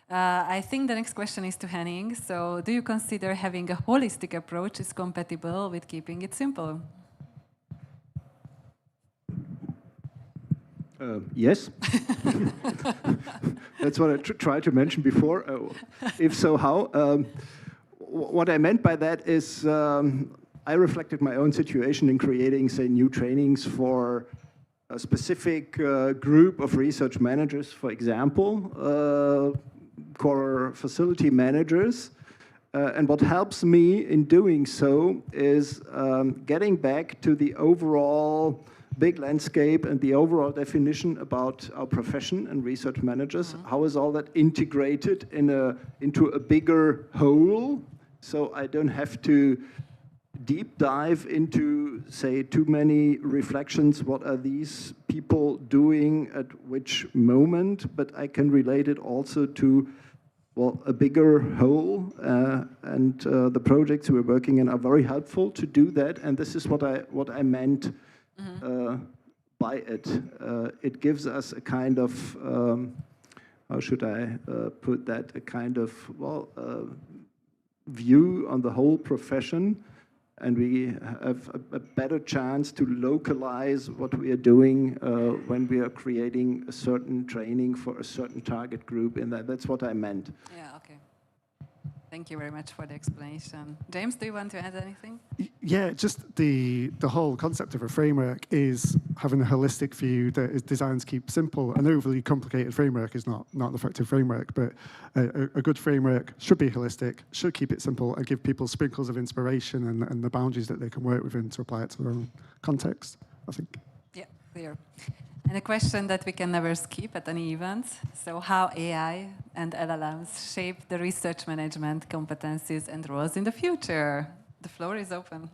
S1: I think the next question is to Henning. So, do you consider having a holistic approach is compatible with keeping it simple?
S12: Yes. That's what I tried to mention before. If so, how? What I meant by that is I reflected my own situation in creating, say, new trainings for a specific group of research managers, for example, core facility managers. And what helps me in doing so is getting back to the overall big landscape and the overall definition about our profession and research managers. How is all that integrated into a bigger whole? So I don't have to deep dive into, say, too many reflections. What are these people doing at which moment? But I can relate it also to, well, a bigger whole. And the projects we're working in are very helpful to do that. And this is what I meant by it. It gives us a kind of, how should I put that, a kind of, well, view on the whole profession, and we have a better chance to localize what we are doing when we are creating a certain training for a certain target group. And that's what I meant.
S1: Yeah, okay. Thank you very much for the explanation. James, do you want to add anything?
S14: Yeah, just the whole concept of a framework is having a holistic view that is designed to keep simple. An overly complicated framework is not an effective framework, but a good framework should be holistic, should keep it simple, and give people sprinkles of inspiration and the boundaries that they can work within to apply it to their own context, I think.
S1: Yeah, clear. And a question that we can never skip at any event. So how AI and LLMs shape the research management competencies and roles in the future? The floor is open.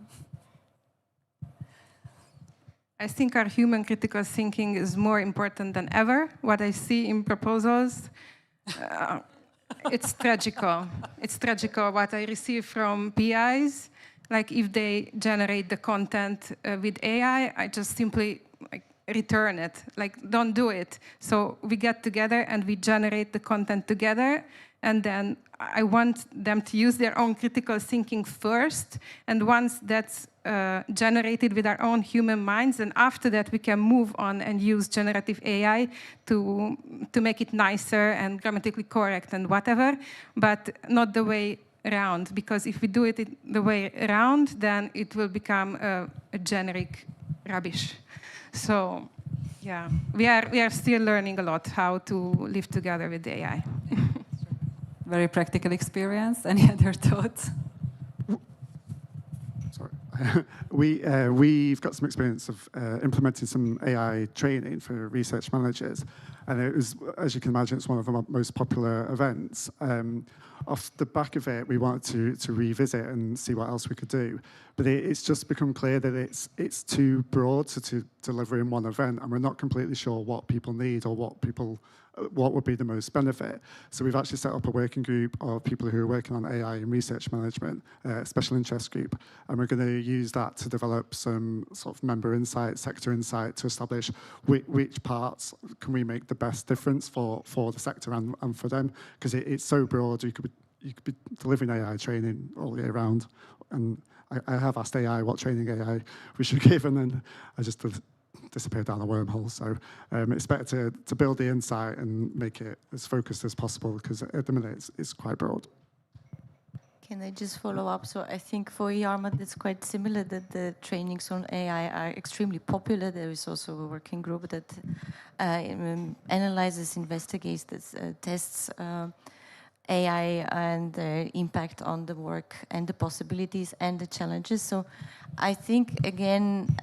S11: I think our human critical thinking is more important than ever. What I see in proposals, it's tragical. It's tragical what I receive from PIs. Like if they generate the content with AI, I just simply return it, like don't do it. So we get together and we generate the content together, and then I want them to use their own critical thinking first, and once that's generated with our own human minds, and after that we can move on and use generative AI to make it nicer and grammatically correct and whatever, but not the way around, because if we do it the way around, then it will become a generic rubbish. So, yeah, we are still learning a lot how to live together with AI.
S1: Very practical experience. Any other thoughts?
S14: Sorry. We've got some experience of implementing some AI training for research managers. And it was, as you can imagine, it's one of the most popular events. Off the back of it, we wanted to revisit and see what else we could do. But it's just become clear that it's too broad to deliver in one event, and we're not completely sure what people need or what would be the most benefit. So we've actually set up a working group of people who are working on AI and research management, special interest group, and we're going to use that to develop some sort of member insight, sector insight, to establish which parts can we make the best difference for the sector and for them, because it's so broad. You could be delivering AI training all year round, and I have asked AI what training AI we should give, and then I just disappeared down a wormhole. So it's better to build the insight and make it as focused as possible, because at the minute it's quite broad.
S13: Can I just follow up? So I think for EARMA it's quite similar, that the trainings on AI are extremely popular. There is also a working group that analyzes, investigates, tests AI and the impact on the work and the possibilities and the challenges. So I think, again,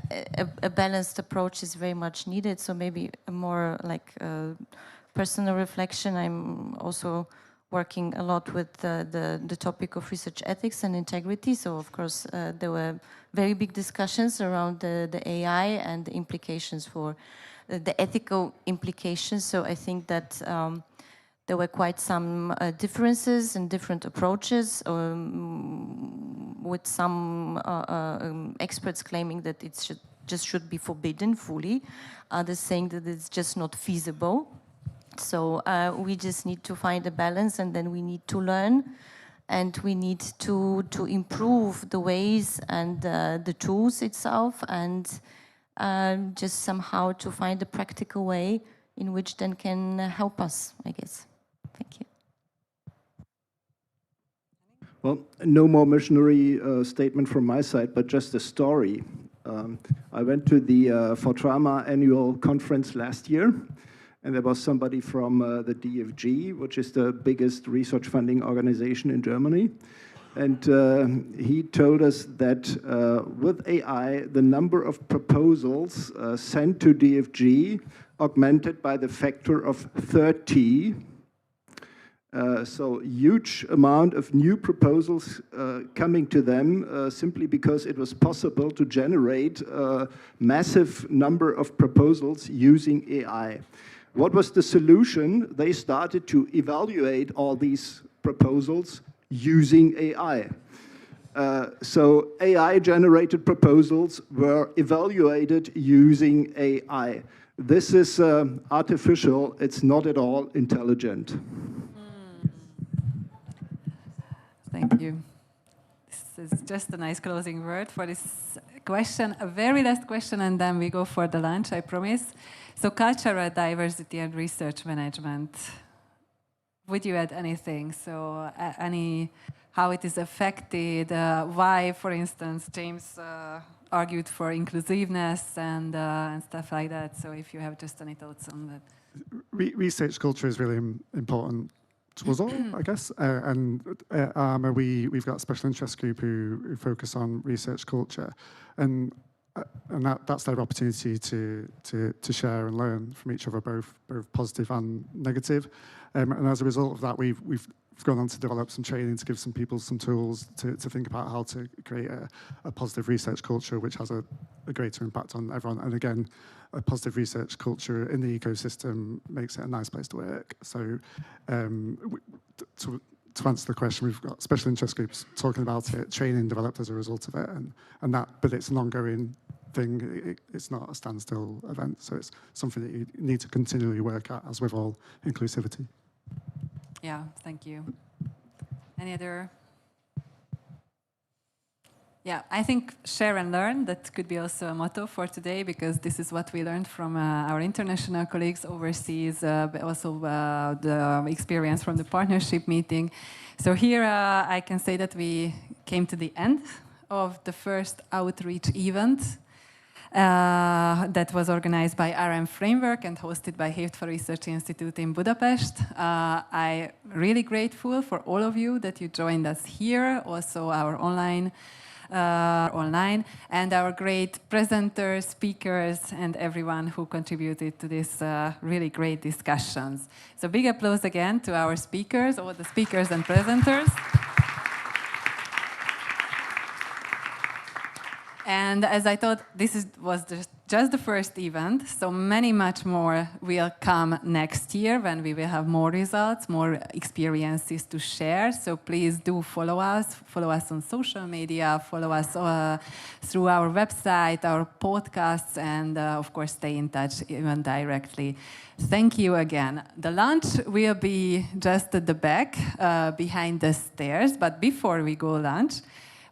S13: a balanced approach is very much needed. So maybe a more like personal reflection. I'm also working a lot with the topic of research ethics and integrity. So, of course, there were very big discussions around the AI and the implications for the ethical implications. So I think that there were quite some differences and different approaches, with some experts claiming that it just should be forbidden fully. Others saying that it's just not feasible. So we just need to find a balance, and then we need to learn, and we need to improve the ways and the tools itself, and just somehow to find a practical way in which then can help us, I guess. Thank you.
S12: Well, no more missionary statement from my side, but just a story. I went to the Fortrama annual conference last year, and there was somebody from the DFG, which is the biggest research funding organization in Germany. And he told us that with AI, the number of proposals sent to DFG augmented by the factor of 30. So huge amount of new proposals coming to them simply because it was possible to generate a massive number of proposals using AI. What was the solution? They started to evaluate all these proposals using AI. So AI-generated proposals were evaluated using AI. This is artificial, it's not at all intelligent.
S1: Thank you. This is just a nice closing word for this question, a very last question, and then we go for the lunch, I promise. So cultural diversity and research management. Would you add anything? So how it is affected, why, for instance, James argued for inclusiveness and stuff like that. So if you have just any thoughts on that.
S14: Research culture is really important to us all, I guess. And we've got a special interest group who focus on research culture. And that's their opportunity to share and learn from each other, both positive and negative. And as a result of that, we've gone on to develop some training to give some people some tools to think about how to create a positive research culture, which has a greater impact on everyone. And again, a positive research culture in the ecosystem makes it a nice place to work. So to answer the question, we've got special interest groups talking about it, training developed as a result of it, and that, but it's an ongoing thing. It's not a standstill event, so it's something that you need to continually work at, as with all inclusivity.
S1: Yeah, thank you. Any other? Yeah, I think share and learn, that could be also a motto for today, because this is what we learned from our international colleagues overseas, but also the experience from the partnership meeting. So here I can say that we came to the end of the first outreach event that was organized by RM Framework and hosted by Hétfő Research Institute in Budapest. I'm really grateful for all of you that you joined us here, also our online, and our great presenters, speakers, and everyone who contributed to this really great discussions. So big applause again to our speakers, all the speakers and presenters. And as I thought, this was just the first event, so much more will come next year when we will have more results, more experiences to share. So please do follow us on social media, follow us through our website, our podcasts, and of course stay in touch even directly. Thank you again. The lunch will be just at the back, behind the stairs, but before we go lunch,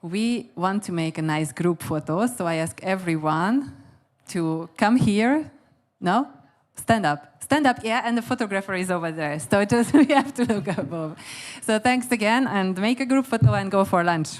S1: we want to make a nice group photo, so I ask everyone to come here. No? Stand up. Stand up, yeah, and the photographer is over there. So just we have to look above. So thanks again, and make a group photo and go for lunch.